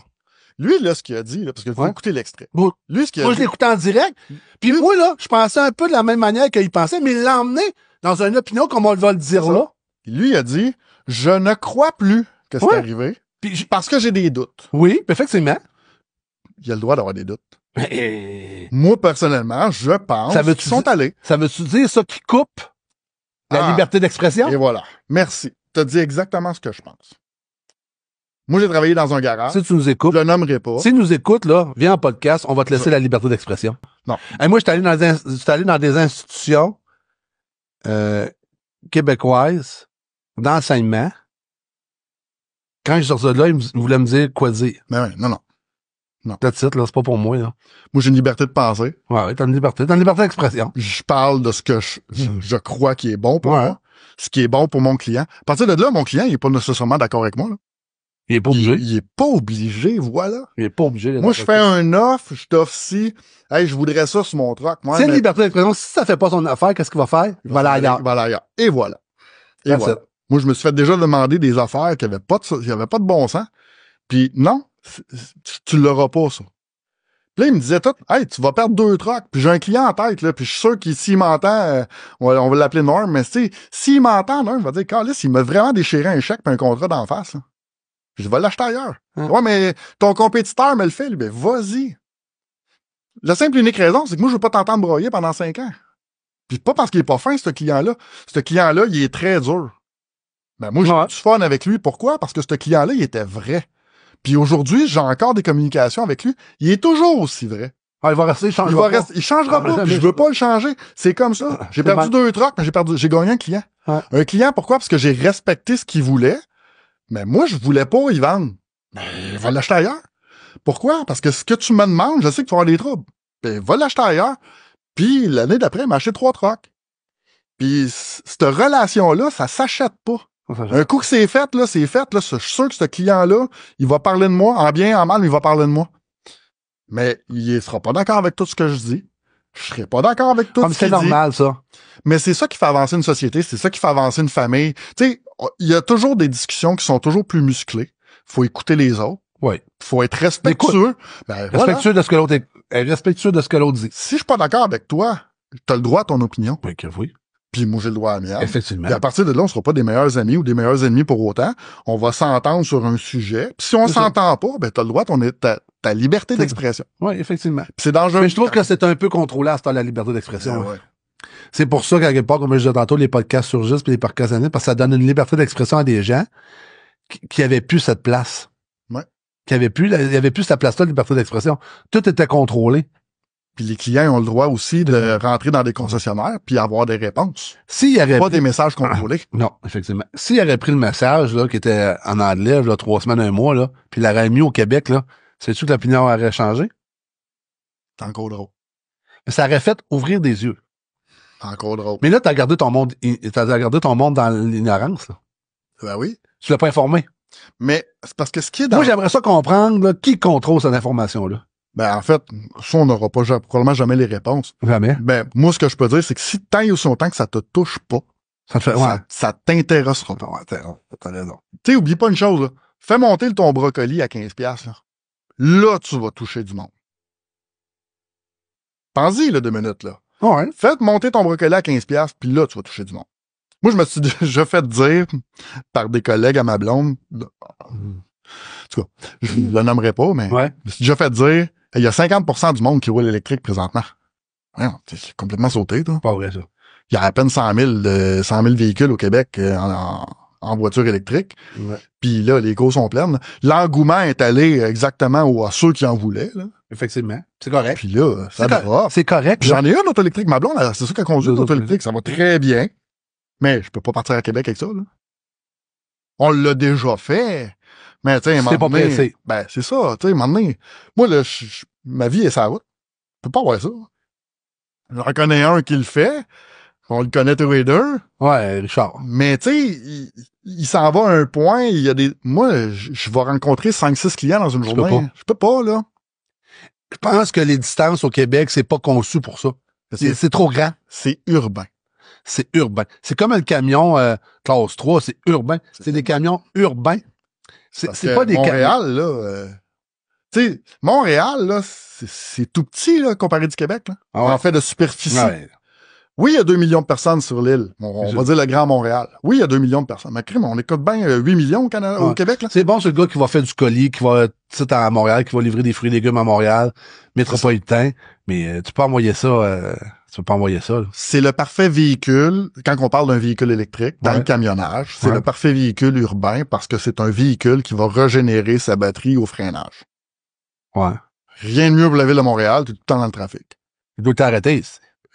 Lui, là, ce qu'il a dit, là, parce qu'il faut Ouais. écouter l'extrait. Moi, Lui, ce qu'il a moi, je dit, l'écoutais en direct. Puis moi, là, je pensais un peu de la même manière qu'il pensait, mais il l'a emmené dans une opinion, comme on va le dire C'est là. ça. lui, il a dit, je ne crois plus que c'est Ouais. arrivé, Puis, parce que j'ai des doutes. oui, puis effectivement. Il a le droit d'avoir des doutes. Mais, Moi, personnellement, je pense Ça veut-tu qu'ils sont dire- allés. ça veut-tu dire ça qui coupe la Ah. liberté d'expression? Et voilà. Merci. T'as dit exactement ce que je pense. Moi, j'ai travaillé dans un garage. Si tu nous écoutes, Je le nommerai pas. si tu nous écoutes, là, viens en podcast, on va te laisser la liberté d'expression. Non. Et moi, j'étais allé dans des institutions québécoises d'enseignement. Quand je sortais de là, ils voulaient me dire quoi dire. Mais ouais, non. That's it, là, c'est pas pour moi, là. Moi, j'ai une liberté de penser. Ouais, t'as une liberté d'expression. Je parle de ce que je crois qui est bon pour Ouais. moi. Ce qui est bon pour mon client. À partir de là, mon client, il est pas nécessairement d'accord avec moi, là. Il est pas obligé. Il est pas obligé, voilà. Il est pas obligé. Moi, je fais un offre, je t'offre si, hey, je voudrais ça sur mon truck. Moi, C'est une liberté d'expression. Si ça fait pas son affaire, qu'est-ce qu'il va faire? Il va aller ailleurs. Il va aller ailleurs. Et voilà. Et That's voilà. it. Moi, je me suis fait déjà demander des affaires qui avaient pas de bon sens. Puis non, tu l'auras pas, ça. Puis là, il me disait tout, hey, tu vas perdre 2 trucks. Puis j'ai un client en tête, là, puis je suis sûr qu'il, s'il m'entend, on va l'appeler Norm, mais tu sais, s'il m'entend, Norm, il va dire, Carlis, il m'a vraiment déchiré un chèque puis un contrat d'en face, là. Je vais l'acheter ailleurs. Ouais, mais ton compétiteur me le fait, lui. Ben, vas-y. La simple et unique raison, c'est que moi, je veux pas t'entendre broyer pendant 5 ans. Puis pas parce qu'il est pas fin, ce client-là. Ce client-là, il est très dur. Ben, moi, Ouais. je suis fun avec lui. Pourquoi? Parce que ce client-là, il était vrai. Puis aujourd'hui, j'ai encore des communications avec lui. Il est toujours aussi vrai. Ah, il va rester, il Il changera pas. il changera Ah, pas. jamais. Puis je veux pas le changer. C'est comme ça. J'ai C'est perdu bon. 2 trucks, mais j'ai gagné un client. Ouais. Un client, pourquoi? Parce que j'ai respecté ce qu'il voulait. Mais moi, je voulais pas y vendre. Ben, va l'acheter ailleurs. Pourquoi? Parce que ce que tu me demandes, je sais que tu vas avoir des troubles. Ben, va l'acheter ailleurs. Puis l'année d'après, il m'a acheté 3 trucks. Puis cette relation-là, ça s'achète pas. Un coup que c'est fait, là, je suis sûr que ce client-là, il va parler de moi, en bien, en mal, mais il va parler de moi. Mais il sera pas d'accord avec tout ce que je dis. Je serai pas d'accord avec tout Comme ce c'est qu'il dit. normal, ça. Mais c'est ça qui fait avancer une société, c'est ça qui fait avancer une famille. Tu sais, il y a toujours des discussions qui sont toujours plus musclées. Faut écouter les autres. Oui. Faut être respectueux. Ben, voilà. Respectueux de ce que l'autre respectueux de ce que l'autre dit. Si je suis pas d'accord avec toi, t'as le droit à ton opinion. Oui, que oui. Puis moi, j'ai le droit à la mienne. Effectivement. Puis à partir de là, on sera pas des meilleurs amis ou des meilleurs ennemis pour autant. On va s'entendre sur un sujet. Puis si on C'est ça. s'entend pas, ben t'as le droit à ta liberté C'est d'expression. Oui, effectivement. Puis c'est dangereux. Mais je trouve que c'est un peu contrôlé à ce temps, la liberté d'expression. Ouais. C'est pour ça qu'à quelque part, comme je disais tantôt, les podcasts surgissent puis les podcasts animent, parce que ça donne une liberté d'expression à des gens qui avaient plus cette place. Ouais. Il y avait plus cette place-là de liberté d'expression. Tout était contrôlé. Puis les clients ont le droit aussi de rentrer dans des concessionnaires puis avoir des réponses. S'il y aurait Pas des messages contrôlés. Non, effectivement. S'il aurait pris le message, là, qui était en anglais, là, 3 semaines, 1 mois, là, puis il l'aurait mis au Québec, là, sais-tu que l'opinion aurait changé? C'est encore drôle. Mais ça aurait fait ouvrir des yeux. C'est encore drôle. Mais là, t'as gardé ton monde dans l'ignorance, là. Ben oui. Tu l'as pas informé. Mais c'est parce que ce qui est dans... Moi, j'aimerais ça comprendre, là, qui contrôle cette information-là. Ben, en fait, ça, on n'aura pas probablement jamais les réponses. Jamais. Ben, moi, ce que je peux dire, c'est que si tant et aussi longtemps que ça te touche pas, Ça te fait, ouais. ça t'intéressera pas. Ouais, t'as raison. Tu sais, oublie pas une chose, là. Fais monter ton brocoli à 15$, là. Là, tu vas toucher du monde. Pense-y, là, 2 minutes, là. Ouais. Faites monter ton brocoli à 15$, puis là, tu vas toucher du monde. Moi, je me suis déjà fait dire par des collègues à ma blonde, en tout cas, je ne le nommerai pas, mais Ouais. je me suis déjà fait dire, il y a 50% du monde qui roule électrique présentement. Ouais, c'est complètement sauté, toi. Pas vrai, ça. Il y a à peine 100 000 véhicules au Québec en voiture électrique. Ouais. Puis là, les cours sont pleines. L'engouement est allé exactement à ceux qui en voulaient. Là. Effectivement. C'est correct. Puis là, ça va. C'est correct. Puis j'en ai une auto électrique. Ma blonde, c'est ça qu'elle conduit, une auto électrique. Ça va très bien. Mais je peux pas partir à Québec avec ça. Là. On l'a déjà fait. Mais tu sais, c'est pas pressé. Ben, c'est ça. Tu sais, maintenant, moi, là, ma vie est sur la route. Je peux pas avoir ça. J'en reconnais un qui le fait. On le connaît tous les deux. Ouais, Richard. Mais tu sais, il s'en va à un point, il y a des... Moi, je vais rencontrer 5-6 clients dans une journée. Je peux pas, là. Je pense que les distances au Québec, c'est pas conçu pour ça. C'est trop grand. C'est urbain. C'est urbain. C'est comme un camion classe 3, c'est urbain. C'est des camions urbains. C'est pas des Montréal, là... tu sais, Montréal, là, c'est tout petit, là, comparé du Québec, là. Ah ouais. En fait de superficie. Ouais. Oui, il y a 2 millions de personnes sur l'île. On va dire le Grand Montréal. Oui, il y a 2 millions de personnes. Mais crime, on écoute bien 8 millions au Québec, là. C'est bon, ce gars qui va faire du colis, qui va, tu sais, à Montréal, qui va livrer des fruits et légumes à Montréal, métropolitain. Mais tu peux envoyer ça, là. C'est le parfait véhicule, quand on parle d'un véhicule électrique, dans le camionnage, c'est le parfait véhicule urbain parce que c'est un véhicule qui va régénérer sa batterie au freinage. Ouais. Rien de mieux pour la ville de Montréal, t'es tout le temps dans le trafic. Il doit t'arrêter.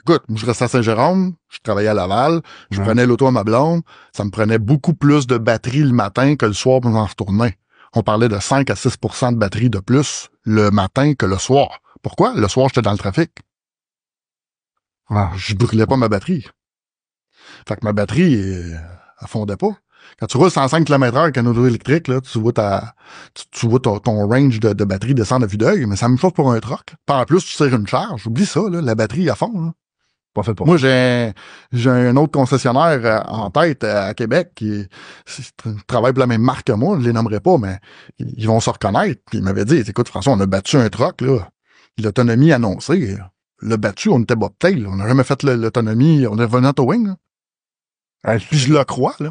Écoute, moi, je restais à Saint-Jérôme, je travaillais à Laval, je prenais l'auto à ma blonde, ça me prenait beaucoup plus de batterie le matin que le soir pour m'en retourner. On parlait de 5 à 6% de batterie de plus le matin que le soir. Pourquoi? Le soir, j'étais dans le trafic. Je brûlais pas ma batterie. Fait que ma batterie, elle fondait pas. Quand tu roules 105 km/h avec un auto électrique, là, tu vois ton range de batterie descendre à vue d'œil, mais ça me chauffe pour un truck. Puis en plus, tu tires une charge. Oublie ça, là, la batterie à fond. Là. Pas fait pour moi, j'ai un autre concessionnaire en tête à Québec qui travaille pour la même marque que moi, je les nommerai pas, mais ils vont se reconnaître. Puis il m'avait dit, écoute, François, on a battu un truck, là. L'autonomie annoncée, le battu, on était bobtail. On n'a jamais fait l'autonomie, on est revenu en towing. Puis je le crois, là.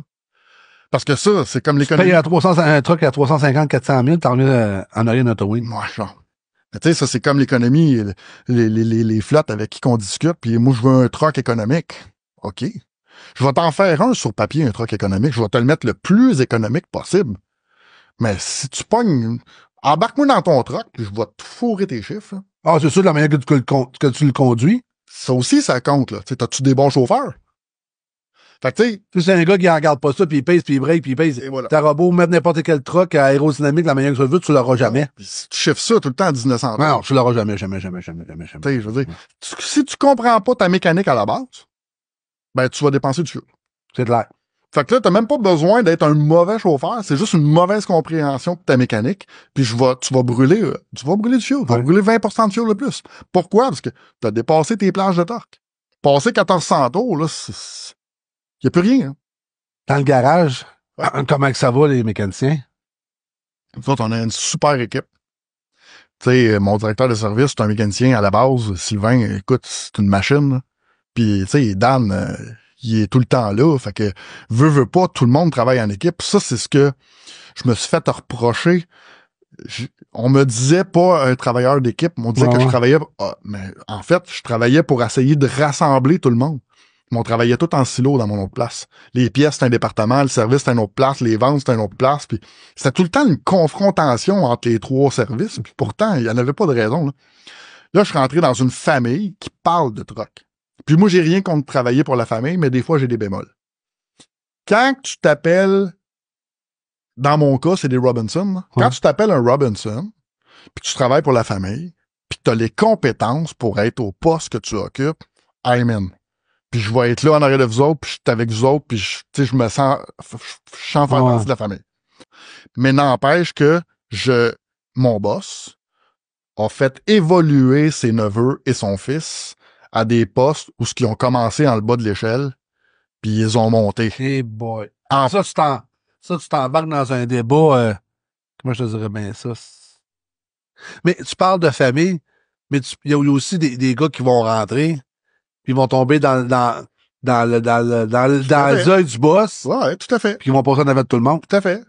Parce que ça, c'est comme l'économie. Tu payes un truck à 350, 400 000, t'en reviens en arrière d'un towing. Ouais, genre. Mais tu sais, ça, c'est comme l'économie, les flottes avec qui qu'on discute, puis moi, je veux un truck économique. OK. Je vais t'en faire un sur papier, un truck économique. Je vais te le mettre le plus économique possible. Mais si tu pognes... Embarque-moi dans ton truck, puis je vais te fourrer tes chiffres. Là. Ah, c'est sûr, de la manière que tu le conduis. Ça aussi, ça compte, là. Tu sais, t'as-tu des bons chauffeurs? Fait que, tu sais... C'est un gars qui en regarde pas ça, puis il pèse, puis il break, puis il pèse. Voilà. T'as beau mettre n'importe quel truck à aérodynamique de la manière que tu le veux, tu l'auras jamais. Si tu chiffres ça tout le temps à 1900 $. Non, tu l'auras jamais. Tu sais, je veux dire, si tu comprends pas ta mécanique à la base, ben, tu vas dépenser du fuel. C'est clair. Fait que là, t'as même pas besoin d'être un mauvais chauffeur, c'est juste une mauvaise compréhension de ta mécanique, puis tu vas brûler du fuel, tu vas brûler 20% de fuel de plus. Pourquoi? Parce que t'as dépassé tes plages de torque. Passer 1400 tours, là, y a plus rien. Hein. Dans le garage, comment que ça va, les mécaniciens? Nous autres, on a une super équipe. Tu sais, mon directeur de service, c'est un mécanicien à la base. Sylvain, écoute, c'est une machine. Puis, tu sais, Dan, il est tout le temps là. Fait que, veut pas, tout le monde travaille en équipe. Ça, c'est ce que je me suis fait reprocher On me disait pas un travailleur d'équipe, on disait que je travaillais, mais en fait, je travaillais pour essayer de rassembler tout le monde. Mais on travaillait tout en silo dans mon autre place. Les pièces, c'était un département, le service, c'était une autre place, les ventes, c'était une autre place, puis c'était tout le temps une confrontation entre les trois services, puis pourtant, il n'y en avait pas de raison, là. Là, je suis rentré dans une famille qui parle de truck. Puis moi, j'ai rien contre travailler pour la famille, mais des fois, j'ai des bémols. Quand tu t'appelles, dans mon cas, c'est des Robinson. Quand tu t'appelles un Robinson, puis tu travailles pour la famille, puis tu as les compétences pour être au poste que tu occupes, I'm in. Puis je vais être là en arrière de vous autres, puis je suis avec vous autres, puis je me sens, je sens faire partie de la famille. Mais n'empêche que mon boss a fait évoluer ses neveux et son fils à des postes où ce qui ont commencé en le bas de l'échelle, puis ils ont monté. Hey boy. Ça, tu t'embarques dans un débat, comment je te dirais bien ça? Mais tu parles de famille, mais il y a aussi des gars qui vont rentrer, puis ils vont tomber dans les yeux du boss. Ouais, tout à fait. Puis ils vont passer en avant de tout le monde. Tout à fait.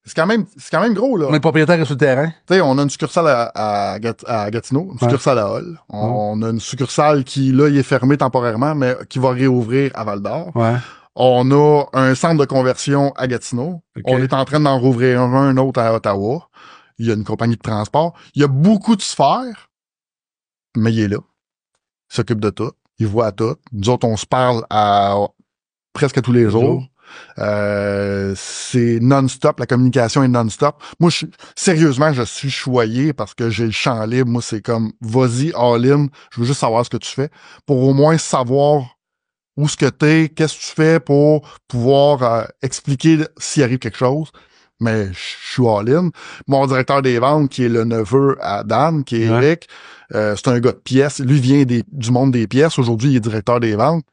C'est quand même gros, là. On est propriétaire sur le terrain. Tu sais, on a une succursale à Gatineau, une succursale à Hull. On a une succursale qui, là, il est fermée temporairement, mais qui va réouvrir à Val-d'Or. Ouais. On a un centre de conversion à Gatineau. Okay. On est en train d'en rouvrir un autre à Ottawa. Il y a une compagnie de transport. Il y a beaucoup de sphères, mais il est là. Il s'occupe de tout. Il voit tout. Nous autres, on se parle presque tous les jours. C'est non-stop. La communication est non-stop. Moi, sérieusement, je suis choyé parce que j'ai le champ libre. Moi, c'est comme, vas-y, all-in. Je veux juste savoir ce que tu fais pour au moins savoir où ce que t'es, qu'est-ce que tu fais pour pouvoir expliquer s'il arrive quelque chose. Mais je suis all-in. Mon directeur des ventes, qui est le neveu à Dan, qui est Eric, c'est un gars de pièces. Lui vient du monde des pièces. Aujourd'hui, il est directeur des ventes.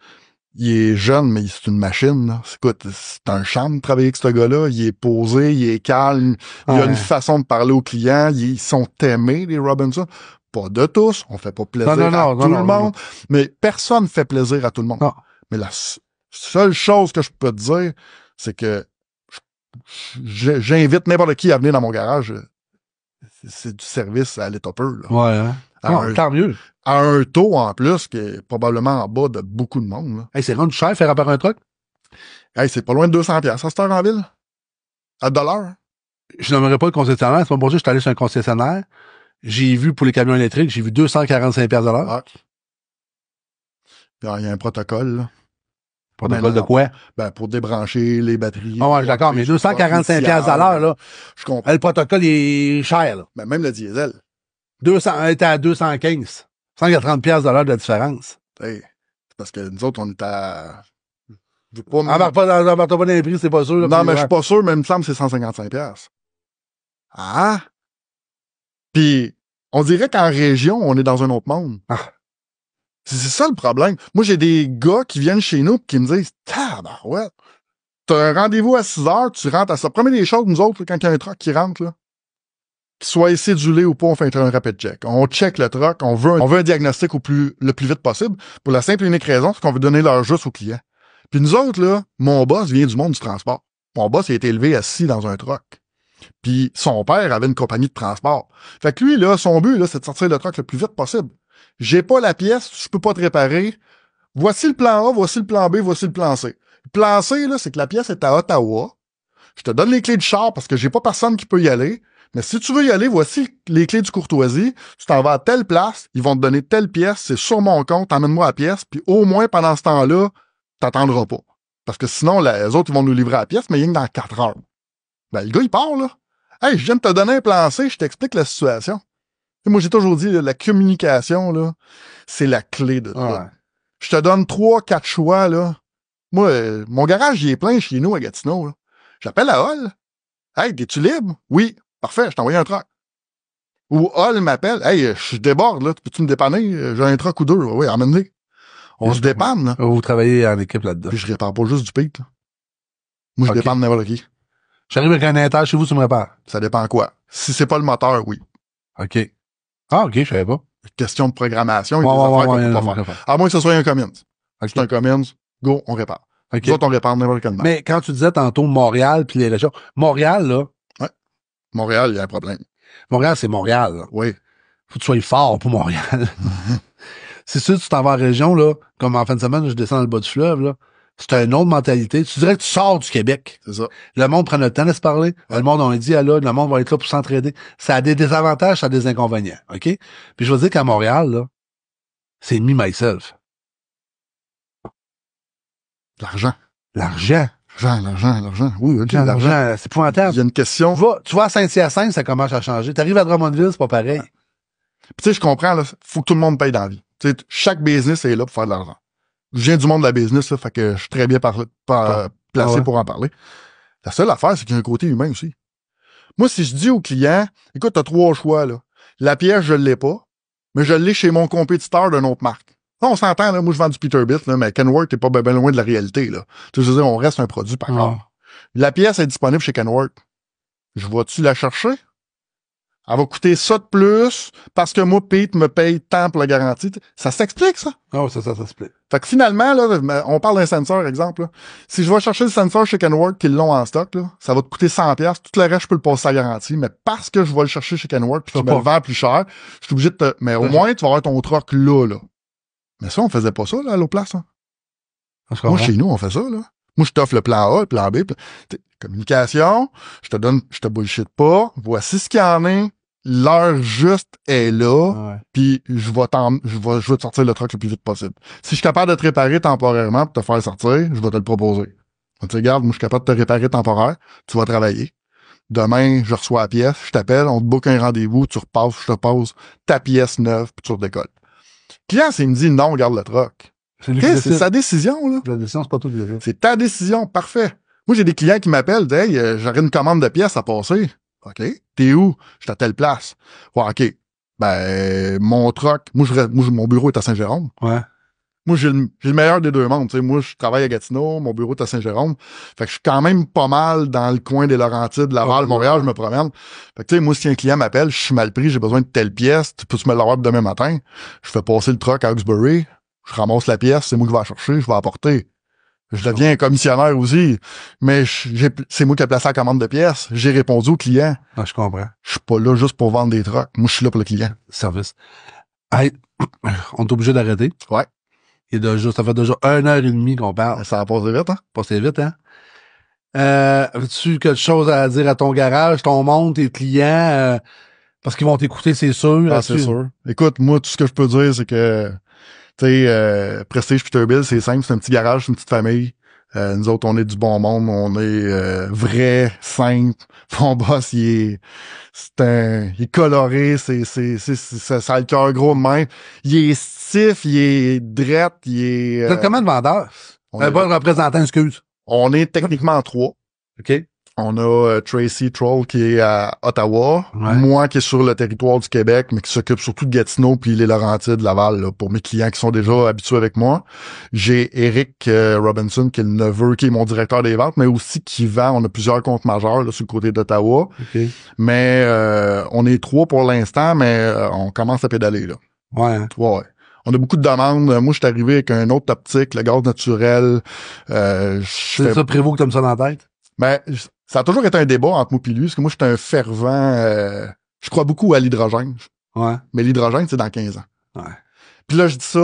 Il est jeune, mais c'est une machine, là. Écoute, c'est un charme de travailler avec ce gars-là. Il est posé, il est calme. Il a une façon de parler aux clients. Ils sont aimés, les Robinson. Pas de tous. On fait pas plaisir à tout le monde. Mais personne fait plaisir à tout le monde. Non. Mais la seule chose que je peux te dire, c'est que j'invite n'importe qui à venir dans mon garage. C'est du service à l'état pur, là. Ouais, hein? Tant mieux. À un taux, en plus, qui est probablement en bas de beaucoup de monde, là. Hey, c'est rendu cher faire réparer un truck? Hey, c'est pas loin de 200$. À cette heure en ville? À $1. Je n'aimerais pas le concessionnaire. C'est pas pour ça que je suis allé sur un concessionnaire. J'ai vu pour les camions électriques, j'ai vu 245$. Ah. Il y a un protocole, là. Protocole de quoi? Ben, pour débrancher les batteries. Ah ouais, d'accord, mais 245$ là. Je comprends. Le protocole est cher, là. Ben, même le diesel. 200, était à 215. 130$ de différence. Hey, c'est parce que nous autres, on est à... Embarque pas dans les prix, c'est pas sûr. Là, non, mais je suis pas sûr, mais il me semble que c'est 155$. Ah! Puis, on dirait qu'en région, on est dans un autre monde. Ah. C'est ça le problème. Moi, j'ai des gars qui viennent chez nous et qui me disent « Tabarouette, t'as un rendez-vous à 6h, tu rentres à ça. » Première des choses, nous autres, quand il y a un truck qui rentre, là, qu'il soit cédulé ou pas, on fait un rapid check. On check le truck, on veut un diagnostic le plus vite possible pour la simple et unique raison, c'est qu'on veut donner l'heure juste au client. Puis nous autres, là, mon boss vient du monde du transport. Mon boss, il a été élevé assis dans un truck. Puis son père avait une compagnie de transport. Fait que lui, là, son but, là, c'est de sortir le truck le plus vite possible. J'ai pas la pièce, je peux pas te réparer. Voici le plan A, voici le plan B, voici le plan C. Le plan C, là, c'est que la pièce est à Ottawa. Je te donne les clés du char parce que j'ai pas personne qui peut y aller. Mais si tu veux y aller, voici les clés du courtoisie. Tu t'en vas à telle place, ils vont te donner telle pièce, c'est sur mon compte, emmène-moi la pièce, puis au moins pendant ce temps-là, t'attendras pas. Parce que sinon, les autres, ils vont nous livrer la pièce, mais rien que dans 4 heures. Ben, le gars, il part, là. Hey, je viens de te donner un plan C, je t'explique la situation. Et moi, j'ai toujours dit, là, la communication, là, c'est la clé de tout. Ouais. Je te donne 3-4 choix, là. Moi, mon garage, il est plein chez nous à Gatineau, là. J'appelle à Hall. Hey, es-tu libre? Oui. Parfait, je t'ai envoyé un truck. Ou Hall m'appelle. Hey, je déborde, là. Peux-tu me dépanner? J'ai un truck ou deux. Oui, emmène-les. On se dépanne, là. Vous travaillez en équipe là-dedans. Puis je répare pas juste du pic, là. Moi, je dépanne n'importe qui. J'arrive avec un étage chez vous, tu me répares. Ça dépend quoi. Si c'est pas le moteur, oui. OK. Ah, OK, je savais pas. Question de programmation, il y a des affaires qu'on peut pas faire. À moins que ce soit un Cummins. Okay. C'est un Cummins, go, on répare. Okay. Nous autres, on répare n'importe quel mal. Mais quand tu disais tantôt Montréal puis les régions, Montréal, là. Ouais. Montréal, il y a un problème. Montréal, c'est Montréal, là. Oui. Faut que tu sois fort pour Montréal. C'est sûr, tu t'en vas en région, là, comme en fin de semaine, je descends dans le bas du fleuve, là. C'est une autre mentalité. Tu dirais que tu sors du Québec. C'est ça. Le monde prend le temps de se parler. Ouais. Le monde, on dit, là, le monde va être là pour s'entraider. Ça a des désavantages, ça a des inconvénients. OK? Puis je veux dire qu'à Montréal, là, c'est me, myself. L'argent. L'argent. L'argent. Oui, ok, L'argent, c'est épouvantable. Il y a une question. Tu vois, à Saint-Hyacinthe, ça commence à changer. T'arrives à Drummondville, c'est pas pareil. Puis tu sais, je comprends, là, faut que tout le monde paye dans la vie. Tu sais, chaque business est là pour faire de l'argent. Je viens du monde de la business, là, fait que je suis très bien placé pour en parler. La seule affaire, c'est qu'il y a un côté humain aussi. Moi, si je dis au client, écoute, t'as 3 choix, là. La pièce, je l'ai pas, mais je l'ai chez mon compétiteur d'une autre marque. Là, on s'entend, là, moi, je vends du Peterbilt, là, mais Kenworth est pas bien loin de la réalité, là. Tu sais, je veux dire, on reste un produit par contre. La pièce est disponible chez Kenworth. Je vais-tu la chercher? Elle va coûter ça de plus parce que moi, Pete me paye tant pour la garantie. Ça s'explique, ça? Oh, ça s'explique. Fait que finalement, là, on parle d'un sensor, exemple. Là. Si je vais chercher le sensor chez Kenworth qu'ils l'ont en stock, là, ça va te coûter 100$. Tout le reste, je peux le passer à garantie. Mais parce que je vais le chercher chez Kenworth puis qu'ils me le vendent plus cher, je suis obligé de te... Mais au moins, tu vas avoir ton truck là. Mais ça, on faisait pas ça, là, à l'autre place. Hein. Moi, chez nous, on fait ça, là. Moi, je t'offre le plan A, le plan B. Communication, je te bullshit pas. Voici ce qu'il y en a. L'heure juste est là, puis je vais te sortir le truck le plus vite possible. Si je suis capable de te réparer temporairement pour te faire sortir, je vais te le proposer. Tu sais, regarde, moi, je suis capable de te réparer temporaire, tu vas travailler. Demain, je reçois la pièce, je t'appelle, on te book un rendez-vous, tu repasses, je te pose ta pièce neuve, puis tu redécolles. Le client, s'il me dit non, garde le truck. C'est sa décision, là. La décision, c'est pas tout le C'est ta décision, parfait. Moi, j'ai des clients qui m'appellent, disent, hey, j'aurais une commande de pièces à passer. OK. T'es où? Je suis à telle place. Ouais, OK. Ben, mon truck, mon bureau est à Saint-Jérôme. Ouais. Moi, j'ai le meilleur des deux mondes. T'sais, moi, je travaille à Gatineau, mon bureau est à Saint-Jérôme. Fait que je suis quand même pas mal dans le coin des Laurentides, Laval, Montréal, je me promène. Fait que tu sais, moi, si un client m'appelle, je suis mal pris, j'ai besoin de telle pièce, tu peux-tu me l'avoir demain matin? Je fais passer le truck à Hawkesbury, je ramasse la pièce, c'est moi qui vais la chercher, je vais la porter. Je deviens un commissionnaire aussi, mais c'est moi qui ai placé la commande de pièces. J'ai répondu au client. Ah, je comprends. Je suis pas là juste pour vendre des trucks. Moi, je suis là pour le client. Service. Hey, on est obligé d'arrêter. Ouais. Ça fait déjà 1h30 qu'on parle. Ça va passer vite, hein? Passer vite, hein? As-tu quelque chose à dire à ton garage, ton monde, tes clients? Parce qu'ils vont t'écouter, c'est sûr. Ah, c'est sûr. Écoute, moi, tout ce que je peux dire, c'est que tu sais, Prestige Peterbilt, c'est simple, c'est un petit garage, c'est une petite famille. Nous autres, on est du bon monde, on est vrai, simple. Mon boss, il est coloré, ça a le cœur gros de même. Il est stiff, il est drette, il est... Vous êtes combien de vendeurs? Pas de représentant, excuse. On est techniquement 3. OK. On a Tracy Troll qui est à Ottawa, moi qui est sur le territoire du Québec, mais qui s'occupe surtout de Gatineau puis les Laurentides, Laval, là, pour mes clients qui sont déjà habitués avec moi. J'ai Eric Robinson qui est le neveu, qui est mon directeur des ventes, mais aussi qui vend. On a plusieurs comptes majeurs là, sur le côté d'Ottawa. Okay. Mais on est 3 pour l'instant, mais on commence à pédaler là. Ouais. On a beaucoup de demandes. Moi, je suis arrivé avec un autre optique, le gaz naturel. C'est ça, Prévost, que t'aimes ça dans la tête? Ben, ça a toujours été un débat entre moi et lui, parce que moi, j'étais un fervent... je crois beaucoup à l'hydrogène. Ouais. Mais l'hydrogène, c'est dans 15 ans. Ouais. Puis là, je dis ça,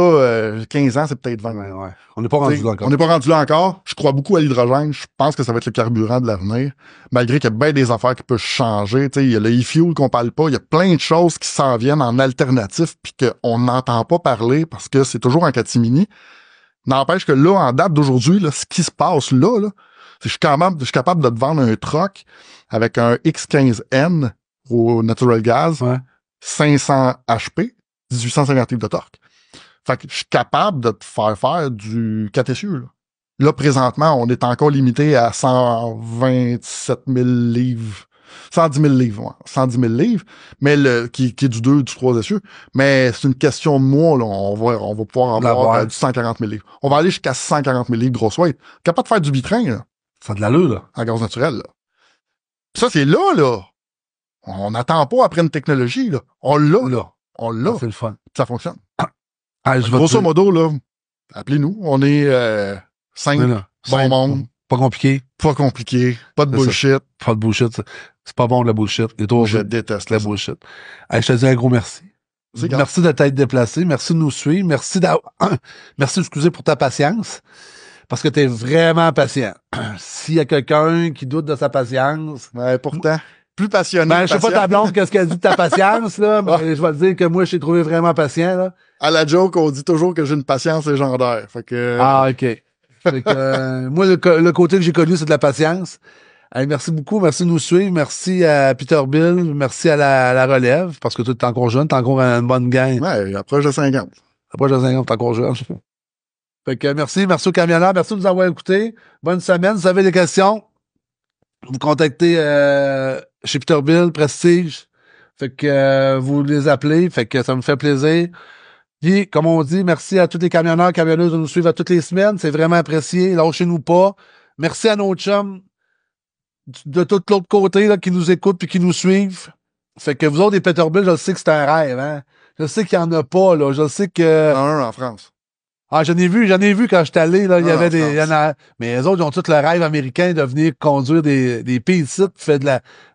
15 ans, c'est peut-être 20. Ouais. On n'est pas rendu là encore. On n'est pas rendu là encore. Je crois beaucoup à l'hydrogène. Je pense que ça va être le carburant de l'avenir. Malgré qu'il y a bien des affaires qui peuvent changer. Tu sais, il y a le e-fuel qu'on parle pas. Il y a plein de choses qui s'en viennent en alternatif puis qu'on n'entend pas parler parce que c'est toujours en catimini. N'empêche que là, en date d'aujourd'hui, là, ce qui se passe là, je suis capable de te vendre un truck avec un X15N au natural gas, 500 HP, 1850 livres de torque. Fait que je suis capable de te faire du 4 essieux. Là, présentement, on est encore limité à 127 000 livres. 110 000 livres, ouais. 110 000 livres, mais qui est du 2, du 3 essieux. Mais c'est une question de mois, là. On va pouvoir avoir du 140 000 livres. On va aller jusqu'à 140 000 livres grosse weight. Capable de faire du bitrain, là. Ça a de l'allure, là. En gaz naturel, là. Ça, c'est là. On n'attend pas après une technologie, là. On l'a. On l'a. C'est le fun. Ça fonctionne. Ah, grosso modo, là, appelez-nous. On est 5 bon monde. Pas compliqué. Pas compliqué. Pas de C'est bullshit. Pas de bullshit. C'est pas bon, le bullshit. Et toi, Je déteste le ça. bullshit. Hey, je te dis un gros merci. C'est grave. Merci de t'être déplacé. Merci de nous suivre. Merci, excusez, pour ta patience. Parce que t'es vraiment patient. S'il y a quelqu'un qui doute de sa patience. Ouais, pourtant, plus passionné. Ben, je sais pas patient. ta blonde qu'est-ce qu'elle dit de ta patience, là. Mais je vais te dire que moi, je t'ai trouvé vraiment patient, là. À la joke, on dit toujours que j'ai une patience légendaire. Fait que. Ah, OK. Fait que, moi, le côté que j'ai connu, c'est de la patience. Hey, merci beaucoup. Merci de nous suivre. Merci à Peterbilt. Merci à la relève. Parce que toi, t'es encore jeune. T'es encore une bonne gang. Ouais, approche de 50. Après, j'ai 50, t'es encore jeune. Fait que merci aux camionneurs. Merci de nous avoir écoutés. Bonne semaine. Si vous avez des questions, vous contactez chez Peterbilt, Prestige. Fait que vous les appelez. Fait que ça me fait plaisir. Puis, comme on dit, merci à tous les camionneurs, camionneuses de nous suivre à toutes les semaines. C'est vraiment apprécié. Lâchez-nous pas. Merci à nos chums de tout l'autre côté là, qui nous écoutent puis qui nous suivent. Fait que vous autres, les Peterbilt, je sais que c'est un rêve, hein. Je sais qu'il y en a pas, là. Je sais que. Un en France. Ah, j'en ai vu quand j'étais allé, là. Il y Ah, avait en des. France. Il y en a. Mais les autres, ils ont tout le rêve américain de venir conduire des pays ici, qui fait de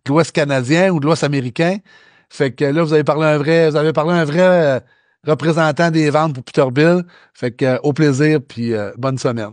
l'Ouest canadien ou de l'Ouest américain. Fait que là, vous avez parlé un vrai représentant des ventes pour Peterbilt. Fait que au plaisir, puis bonne semaine.